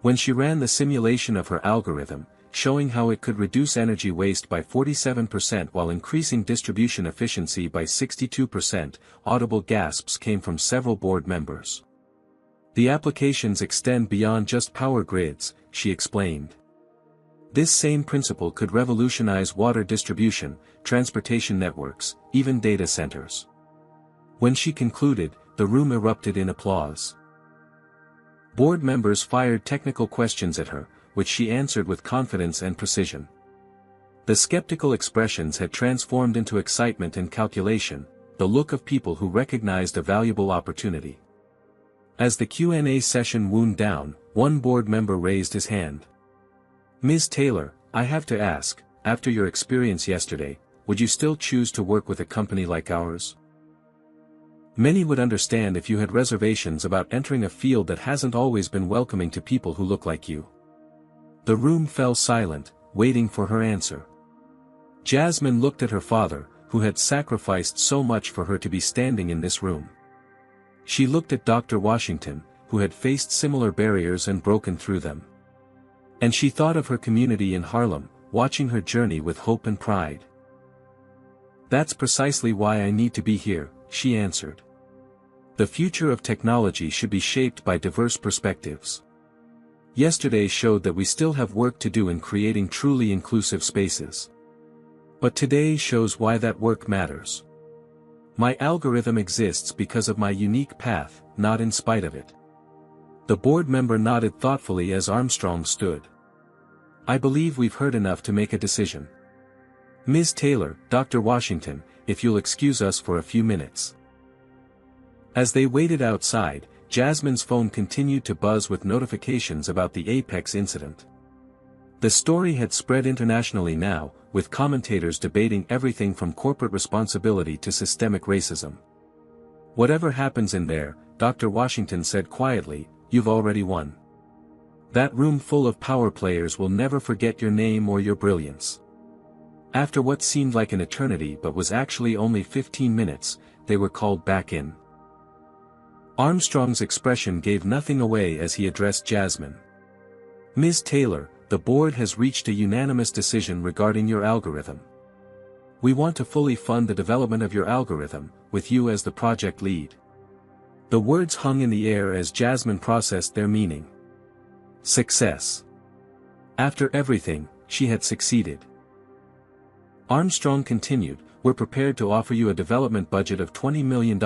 When she ran the simulation of her algorithm, showing how it could reduce energy waste by 47% while increasing distribution efficiency by 62%, audible gasps came from several board members. The applications extend beyond just power grids, she explained. This same principle could revolutionize water distribution, transportation networks, even data centers. When she concluded, the room erupted in applause. Board members fired technical questions at her, which she answered with confidence and precision. The skeptical expressions had transformed into excitement and calculation, the look of people who recognized a valuable opportunity. As the Q&A session wound down, one board member raised his hand. Ms. Taylor, I have to ask, after your experience yesterday, would you still choose to work with a company like ours? Many would understand if you had reservations about entering a field that hasn't always been welcoming to people who look like you. The room fell silent, waiting for her answer. Jasmine looked at her father, who had sacrificed so much for her to be standing in this room. She looked at Dr. Washington, who had faced similar barriers and broken through them. And she thought of her community in Harlem, watching her journey with hope and pride. That's precisely why I need to be here, she answered. The future of technology should be shaped by diverse perspectives. Yesterday showed that we still have work to do in creating truly inclusive spaces. But today shows why that work matters. My algorithm exists because of my unique path, not in spite of it. The board member nodded thoughtfully as Armstrong stood. I believe we've heard enough to make a decision. Ms. Taylor, Dr. Washington, if you'll excuse us for a few minutes. As they waited outside, Jasmine's phone continued to buzz with notifications about the Apex incident. The story had spread internationally now, with commentators debating everything from corporate responsibility to systemic racism. Whatever happens in there, Dr. Washington said quietly, you've already won. That room full of power players will never forget your name or your brilliance. After what seemed like an eternity but was actually only 15 minutes, they were called back in. Armstrong's expression gave nothing away as he addressed Jasmine. Ms. Taylor, the board has reached a unanimous decision regarding your algorithm. We want to fully fund the development of your algorithm, with you as the project lead. The words hung in the air as Jasmine processed their meaning. Success. After everything, she had succeeded. Armstrong continued, we're prepared to offer you a development budget of $20 million,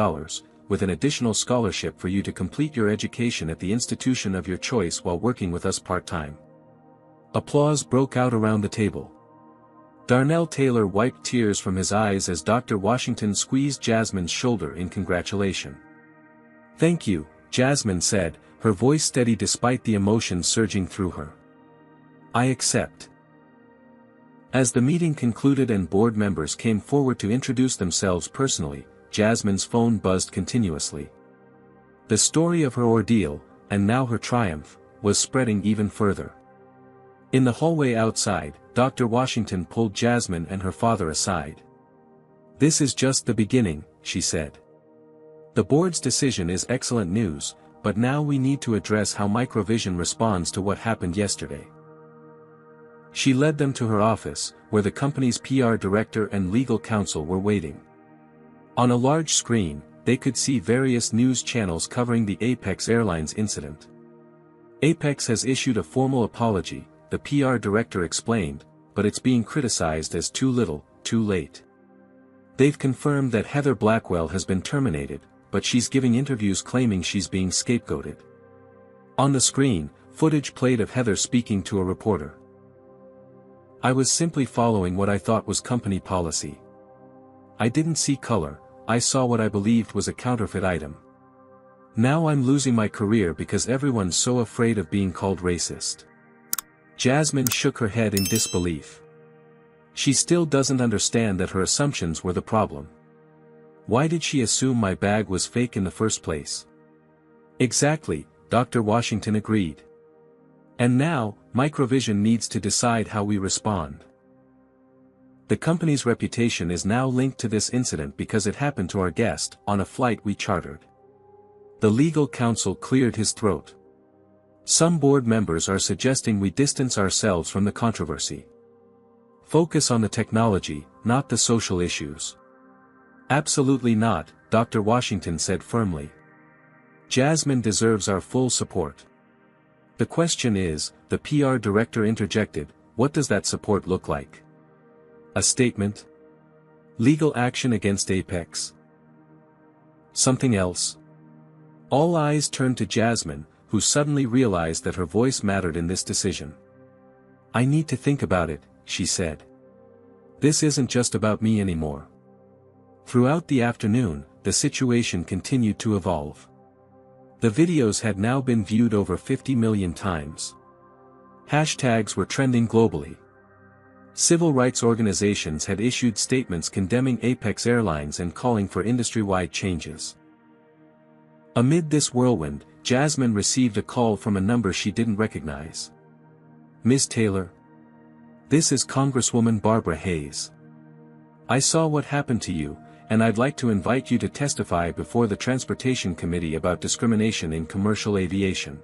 with an additional scholarship for you to complete your education at the institution of your choice while working with us part-time. Applause broke out around the table. Darnell Taylor wiped tears from his eyes as Dr. Washington squeezed Jasmine's shoulder in congratulation. Thank you, Jasmine said, her voice steady despite the emotion surging through her. I accept. As the meeting concluded and board members came forward to introduce themselves personally, Jasmine's phone buzzed continuously. The story of her ordeal, and now her triumph, was spreading even further. In the hallway outside, Dr. Washington pulled Jasmine and her father aside. This is just the beginning, she said. The board's decision is excellent news, but now we need to address how Microvision responds to what happened yesterday. She led them to her office, where the company's PR director and legal counsel were waiting. On a large screen, they could see various news channels covering the Apex Airlines incident. Apex has issued a formal apology, the PR director explained, but it's being criticized as too little, too late. They've confirmed that Heather Blackwell has been terminated, but she's giving interviews claiming she's being scapegoated. On the screen, footage played of Heather speaking to a reporter. "I was simply following what I thought was company policy. I didn't see color, I saw what I believed was a counterfeit item. Now I'm losing my career because everyone's so afraid of being called racist." Jasmine shook her head in disbelief. She still doesn't understand that her assumptions were the problem. Why did she assume my bag was fake in the first place? Exactly, Dr. Washington agreed. And now, Microvision needs to decide how we respond. The company's reputation is now linked to this incident because it happened to our guest on a flight we chartered. The legal counsel cleared his throat. Some board members are suggesting we distance ourselves from the controversy. Focus on the technology, not the social issues. Absolutely not, Dr. Washington said firmly. Jasmine deserves our full support. The question is, the PR director interjected, what does that support look like? A statement? Legal action against Apex? Something else? All eyes turned to Jasmine, who suddenly realized that her voice mattered in this decision. "I need to think about it," she said. "This isn't just about me anymore." Throughout the afternoon, the situation continued to evolve. The videos had now been viewed over 50 million times. Hashtags were trending globally. Civil rights organizations had issued statements condemning Apex Airlines and calling for industry-wide changes. Amid this whirlwind, Jasmine received a call from a number she didn't recognize. "Ms. Taylor? This is Congresswoman Barbara Hayes. I saw what happened to you, and I'd like to invite you to testify before the Transportation Committee about discrimination in commercial aviation."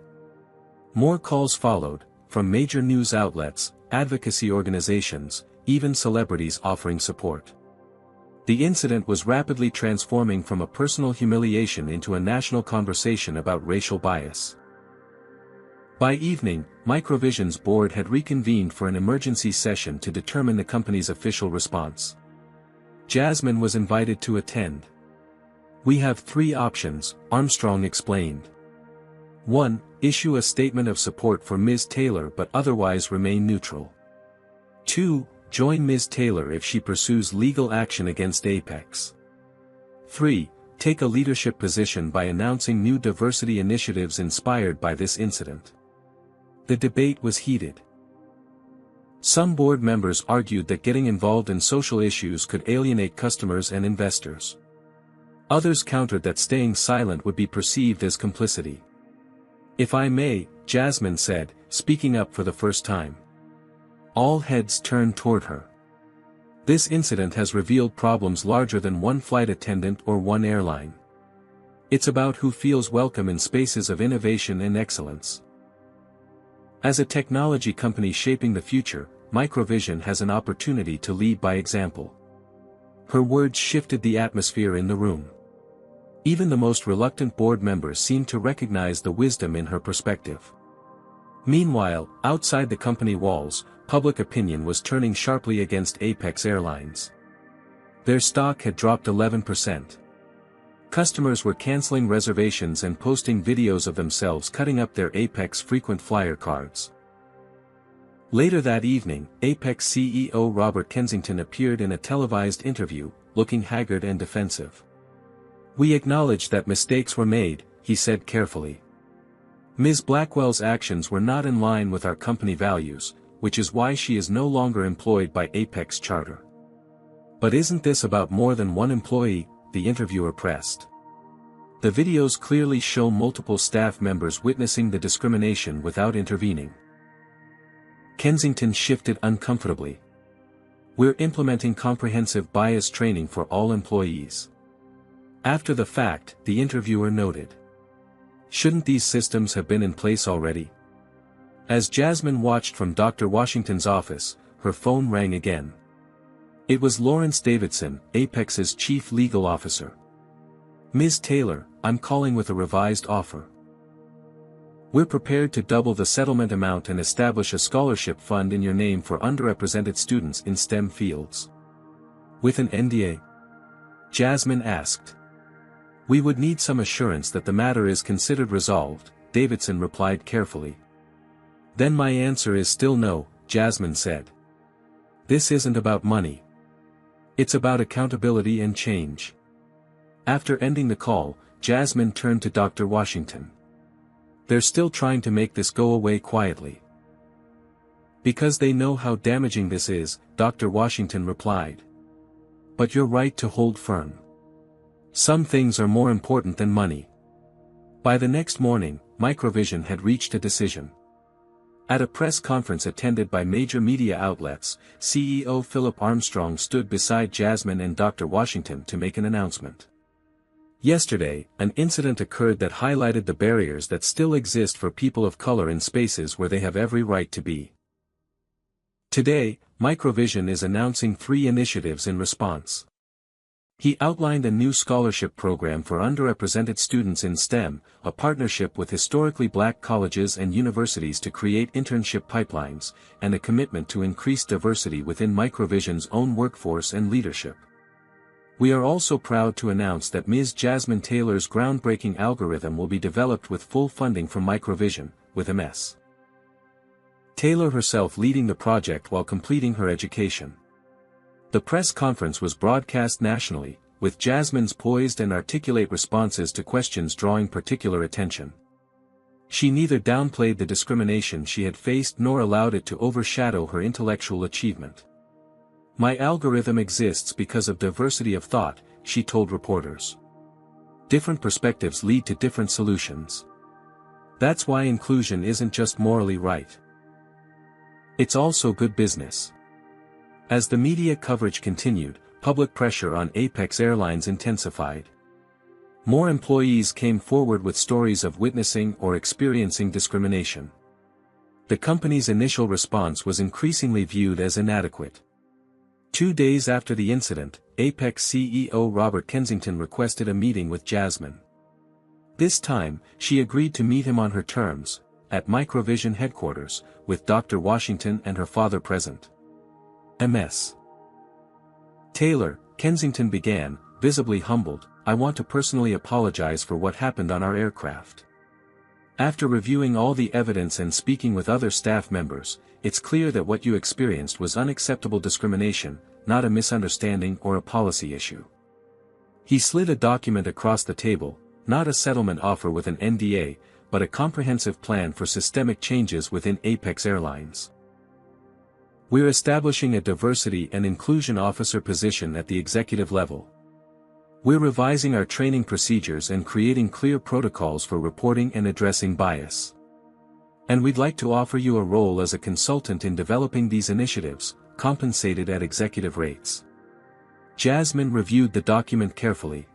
More calls followed, from major news outlets, advocacy organizations, even celebrities offering support. The incident was rapidly transforming from a personal humiliation into a national conversation about racial bias. By evening, Microvision's board had reconvened for an emergency session to determine the company's official response. Jasmine was invited to attend. "We have 3 options," Armstrong explained. 1. Issue a statement of support for Ms. Taylor but otherwise remain neutral. 2. Join Ms. Taylor if she pursues legal action against Apex. 3. Take a leadership position by announcing new diversity initiatives inspired by this incident. The debate was heated. Some board members argued that getting involved in social issues could alienate customers and investors. Others countered that staying silent would be perceived as complicity. "If I may," Jasmine said, speaking up for the first time. All heads turned toward her. This incident has revealed problems larger than one flight attendant or one airline. It's about who feels welcome in spaces of innovation and excellence. As a technology company shaping the future, Microvision has an opportunity to lead by example. Her words shifted the atmosphere in the room. Even the most reluctant board members seemed to recognize the wisdom in her perspective. Meanwhile, outside the company walls, public opinion was turning sharply against Apex Airlines. Their stock had dropped 11%. Customers were canceling reservations and posting videos of themselves cutting up their Apex frequent flyer cards. Later that evening, Apex CEO Robert Kensington appeared in a televised interview, looking haggard and defensive. "We acknowledge that mistakes were made," he said carefully. "Ms. Blackwell's actions were not in line with our company values, which is why she is no longer employed by Apex Charter." "But isn't this about more than one employee?" the interviewer pressed. "The videos clearly show multiple staff members witnessing the discrimination without intervening." Kensington shifted uncomfortably. "We're implementing comprehensive bias training for all employees." After the fact, the interviewer noted. "Shouldn't these systems have been in place already?" As Jasmine watched from Dr. Washington's office, her phone rang again. It was Lawrence Davidson, Apex's chief legal officer. "Ms. Taylor, I'm calling with a revised offer." We're prepared to double the settlement amount and establish a scholarship fund in your name for underrepresented students in STEM fields. With an NDA? Jasmine asked. We would need some assurance that the matter is considered resolved, Davidson replied carefully. Then my answer is still no, Jasmine said. This isn't about money. It's about accountability and change. After ending the call, Jasmine turned to Dr. Washington. They're still trying to make this go away quietly. Because they know how damaging this is, Dr. Washington replied. But you're right to hold firm. Some things are more important than money. By the next morning, Microvision had reached a decision. At a press conference attended by major media outlets, CEO Philip Armstrong stood beside Jasmine and Dr. Washington to make an announcement. Yesterday, an incident occurred that highlighted the barriers that still exist for people of color in spaces where they have every right to be. Today, Microvision is announcing 3 initiatives in response. He outlined a new scholarship program for underrepresented students in STEM, a partnership with historically black colleges and universities to create internship pipelines, and a commitment to increase diversity within Microvision's own workforce and leadership. We are also proud to announce that Ms. Jasmine Taylor's groundbreaking algorithm will be developed with full funding from Microvision, with Ms. Taylor herself leading the project while completing her education. The press conference was broadcast nationally, with Jasmine's poised and articulate responses to questions drawing particular attention. She neither downplayed the discrimination she had faced nor allowed it to overshadow her intellectual achievement. My algorithm exists because of diversity of thought, she told reporters. Different perspectives lead to different solutions. That's why inclusion isn't just morally right. It's also good business. As the media coverage continued, public pressure on Apex Airlines intensified. More employees came forward with stories of witnessing or experiencing discrimination. The company's initial response was increasingly viewed as inadequate. 2 days after the incident, Apex CEO Robert Kensington requested a meeting with Jasmine. This time, she agreed to meet him on her terms, at Microvision headquarters, with Dr. Washington and her father present. Ms. Taylor, Kensington began, visibly humbled, I want to personally apologize for what happened on our aircraft. After reviewing all the evidence and speaking with other staff members, it's clear that what you experienced was unacceptable discrimination, not a misunderstanding or a policy issue. He slid a document across the table, not a settlement offer with an NDA, but a comprehensive plan for systemic changes within Apex Airlines. We're establishing a diversity and inclusion officer position at the executive level. We're revising our training procedures and creating clear protocols for reporting and addressing bias. And we'd like to offer you a role as a consultant in developing these initiatives, compensated at executive rates. Jasmine reviewed the document carefully.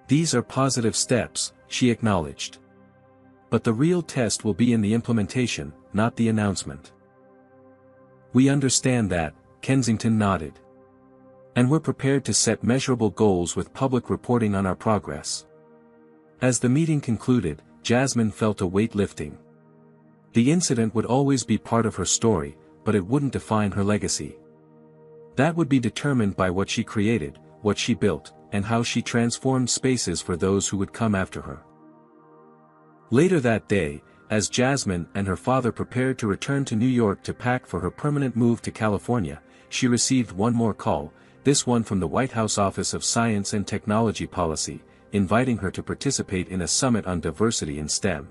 These are positive steps, she acknowledged. But the real test will be in the implementation, not the announcement. We understand that, Kensington nodded. And we're prepared to set measurable goals with public reporting on our progress. As the meeting concluded, Jasmine felt a weight lifting. The incident would always be part of her story, but it wouldn't define her legacy. That would be determined by what she created, what she built, and how she transformed spaces for those who would come after her. Later that day, as Jasmine and her father prepared to return to New York to pack for her permanent move to California, she received one more call, this one from the White House Office of Science and Technology Policy, inviting her to participate in a summit on diversity in STEM.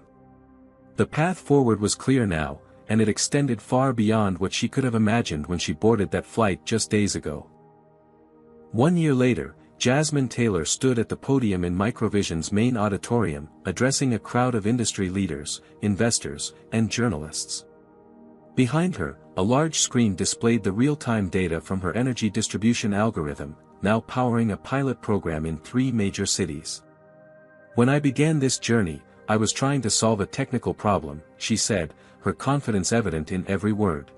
The path forward was clear now, and it extended far beyond what she could have imagined when she boarded that flight just days ago. 1 year later, Jasmine Taylor stood at the podium in Microvision's main auditorium, addressing a crowd of industry leaders, investors, and journalists. Behind her, a large screen displayed the real-time data from her energy distribution algorithm, now powering a pilot program in 3 major cities. When I began this journey, I was trying to solve a technical problem, she said, her confidence evident in every word.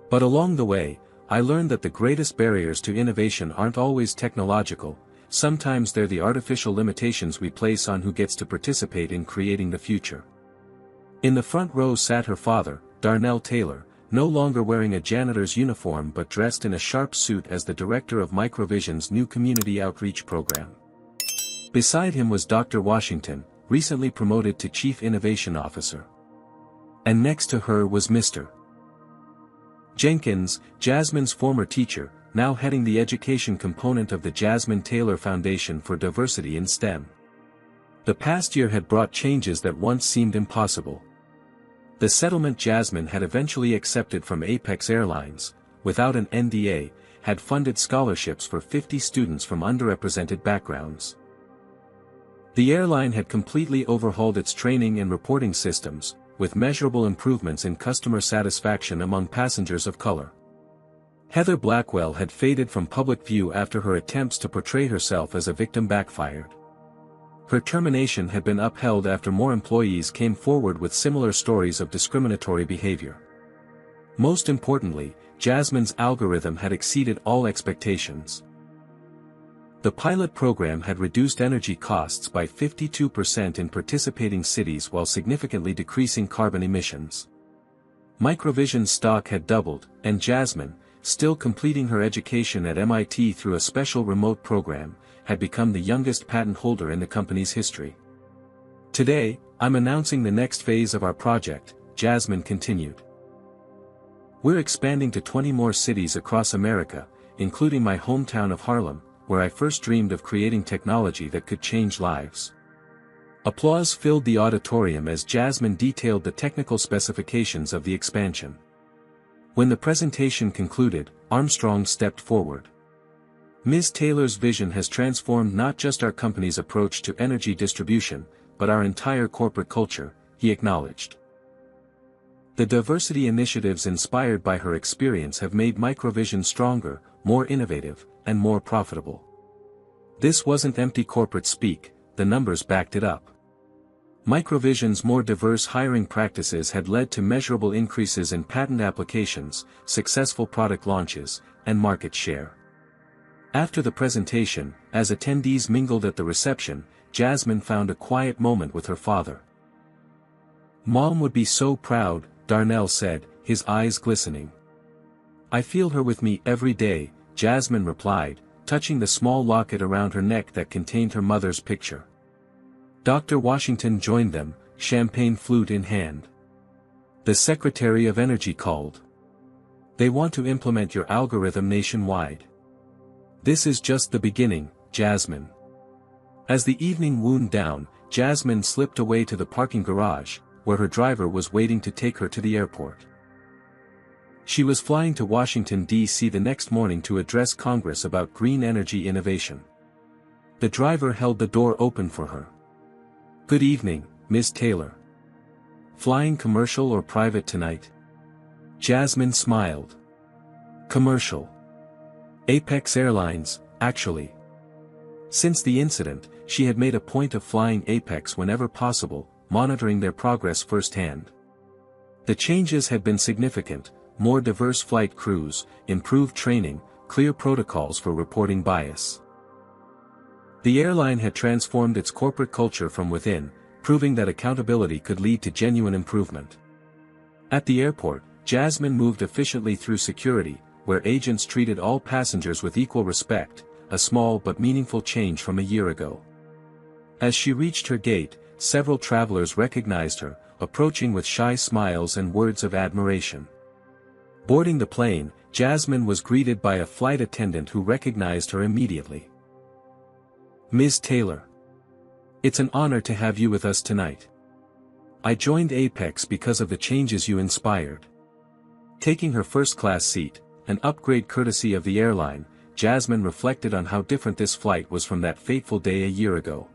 But along the way, I learned that the greatest barriers to innovation aren't always technological, sometimes they're the artificial limitations we place on who gets to participate in creating the future. In the front row sat her father, Darnell Taylor, no longer wearing a janitor's uniform but dressed in a sharp suit as the director of Microvision's new community outreach program. Beside him was Dr. Washington, recently promoted to Chief Innovation Officer. And next to her was Mr. Jenkins, Jasmine's former teacher, now heading the education component of the Jasmine Taylor Foundation for Diversity in STEM. The past year had brought changes that once seemed impossible. The settlement Jasmine had eventually accepted from Apex Airlines, without an NDA, had funded scholarships for 50 students from underrepresented backgrounds. The airline had completely overhauled its training and reporting systems, with measurable improvements in customer satisfaction among passengers of color. Heather Blackwell had faded from public view after her attempts to portray herself as a victim backfired. Her termination had been upheld after more employees came forward with similar stories of discriminatory behavior. Most importantly, Jasmine's algorithm had exceeded all expectations. The pilot program had reduced energy costs by 52% in participating cities while significantly decreasing carbon emissions. Microvision's stock had doubled, and Jasmine, still completing her education at MIT through a special remote program, had become the youngest patent holder in the company's history. Today, I'm announcing the next phase of our project, Jasmine continued. We're expanding to 20 more cities across America, including my hometown of Harlem, where I first dreamed of creating technology that could change lives. Applause filled the auditorium as Jasmine detailed the technical specifications of the expansion. When the presentation concluded, Armstrong stepped forward. Ms. Taylor's vision has transformed not just our company's approach to energy distribution, but our entire corporate culture, he acknowledged. The diversity initiatives inspired by her experience have made Microvision stronger, more innovative, and more profitable. This wasn't empty corporate speak, the numbers backed it up. Microvision's more diverse hiring practices had led to measurable increases in patent applications, successful product launches, and market share. After the presentation, as attendees mingled at the reception, Jasmine found a quiet moment with her father. "Mom would be so proud," Darnell said, his eyes glistening. "I feel her with me every day," Jasmine replied, touching the small locket around her neck that contained her mother's picture. Dr. Washington joined them, champagne flute in hand. The Secretary of Energy called. "They want to implement your algorithm nationwide. This is just the beginning, Jasmine." As the evening wound down, Jasmine slipped away to the parking garage, where her driver was waiting to take her to the airport. She was flying to Washington, D.C. the next morning to address Congress about green energy innovation. The driver held the door open for her. "Good evening, Ms. Taylor. Flying commercial or private tonight?" Jasmine smiled. "Commercial. Apex Airlines, actually." Since the incident, she had made a point of flying Apex whenever possible, monitoring their progress firsthand. The changes had been significant: more diverse flight crews, improved training, clear protocols for reporting bias. The airline had transformed its corporate culture from within, proving that accountability could lead to genuine improvement. At the airport, Jasmine moved efficiently through security, where agents treated all passengers with equal respect, a small but meaningful change from a year ago. As she reached her gate, several travelers recognized her, approaching with shy smiles and words of admiration. Boarding the plane, Jasmine was greeted by a flight attendant who recognized her immediately. "Ms. Taylor. It's an honor to have you with us tonight. I joined Apex because of the changes you inspired." Taking her first-class seat, an upgrade courtesy of the airline, Jasmine reflected on how different this flight was from that fateful day a year ago.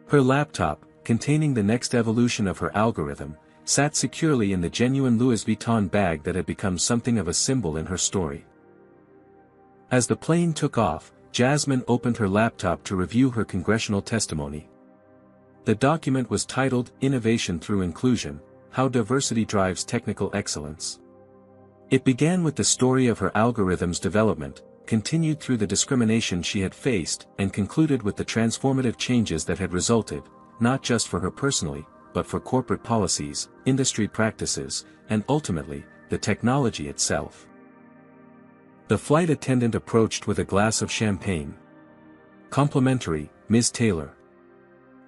Her laptop, containing the next evolution of her algorithm, sat securely in the genuine Louis Vuitton bag that had become something of a symbol in her story. As the plane took off, Jasmine opened her laptop to review her congressional testimony. The document was titled "Innovation Through Inclusion: How Diversity Drives Technical Excellence." It began with the story of her algorithm's development, continued through the discrimination she had faced, and concluded with the transformative changes that had resulted, not just for her personally, but for corporate policies, industry practices, and ultimately, the technology itself. The flight attendant approached with a glass of champagne. "Complimentary, Ms. Taylor.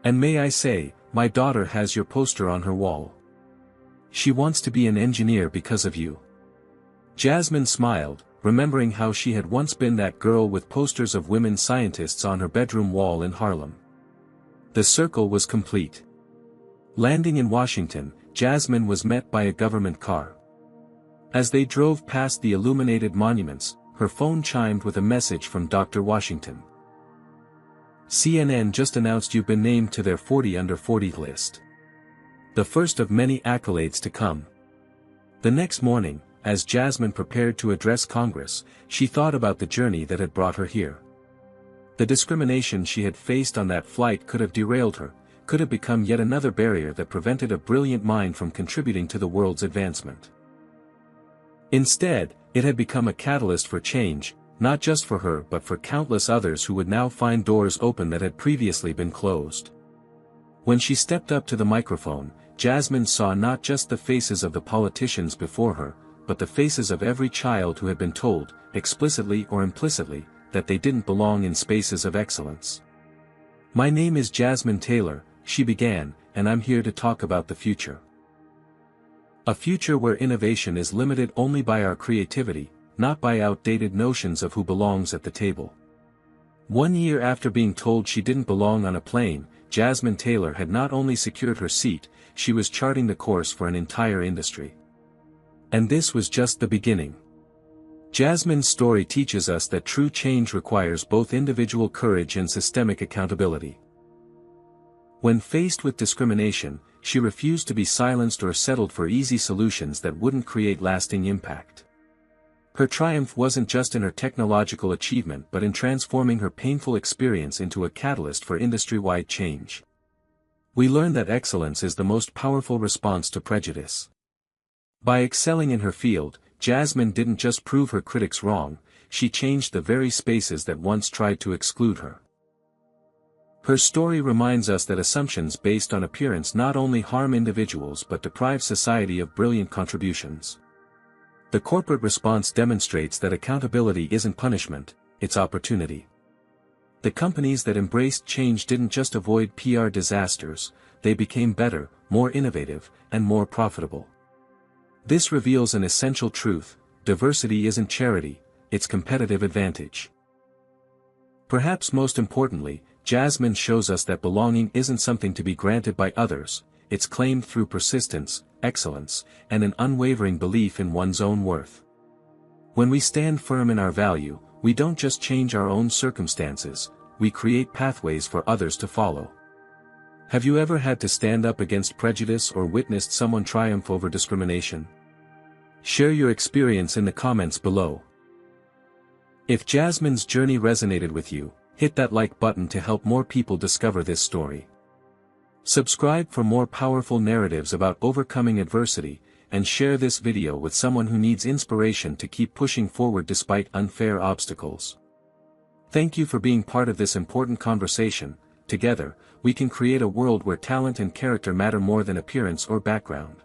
And may I say, my daughter has your poster on her wall. She wants to be an engineer because of you." Jasmine smiled, remembering how she had once been that girl with posters of women scientists on her bedroom wall in Harlem. The circle was complete. Landing in Washington, Jasmine was met by a government car. As they drove past the illuminated monuments, her phone chimed with a message from Dr. Washington. "CNN just announced you've been named to their 40 under 40 list. The first of many accolades to come." The next morning, as Jasmine prepared to address Congress, she thought about the journey that had brought her here. The discrimination she had faced on that flight could have derailed her, could have become yet another barrier that prevented a brilliant mind from contributing to the world's advancement. Instead, it had become a catalyst for change, not just for her but for countless others who would now find doors open that had previously been closed. When she stepped up to the microphone, Jasmine saw not just the faces of the politicians before her, but the faces of every child who had been told, explicitly or implicitly, that they didn't belong in spaces of excellence. "My name is Jasmine Taylor," she began, "and I'm here to talk about the future. A future where innovation is limited only by our creativity, not by outdated notions of who belongs at the table." 1 year after being told she didn't belong on a plane, Jasmine Taylor had not only secured her seat, she was charting the course for an entire industry. And this was just the beginning. Jasmine's story teaches us that true change requires both individual courage and systemic accountability. When faced with discrimination, she refused to be silenced or settled for easy solutions that wouldn't create lasting impact. Her triumph wasn't just in her technological achievement but in transforming her painful experience into a catalyst for industry-wide change. We learn that excellence is the most powerful response to prejudice. By excelling in her field, Jasmine didn't just prove her critics wrong, she changed the very spaces that once tried to exclude her. Her story reminds us that assumptions based on appearance not only harm individuals but deprive society of brilliant contributions. The corporate response demonstrates that accountability isn't punishment, it's opportunity. The companies that embraced change didn't just avoid PR disasters, they became better, more innovative, and more profitable. This reveals an essential truth: diversity isn't charity, it's competitive advantage. Perhaps most importantly, Jasmine shows us that belonging isn't something to be granted by others, it's claimed through persistence, excellence, and an unwavering belief in one's own worth. When we stand firm in our value, we don't just change our own circumstances, we create pathways for others to follow. Have you ever had to stand up against prejudice or witnessed someone triumph over discrimination? Share your experience in the comments below. If Jasmine's journey resonated with you, hit that like button to help more people discover this story. Subscribe for more powerful narratives about overcoming adversity, and share this video with someone who needs inspiration to keep pushing forward despite unfair obstacles. Thank you for being part of this important conversation. Together, we can create a world where talent and character matter more than appearance or background.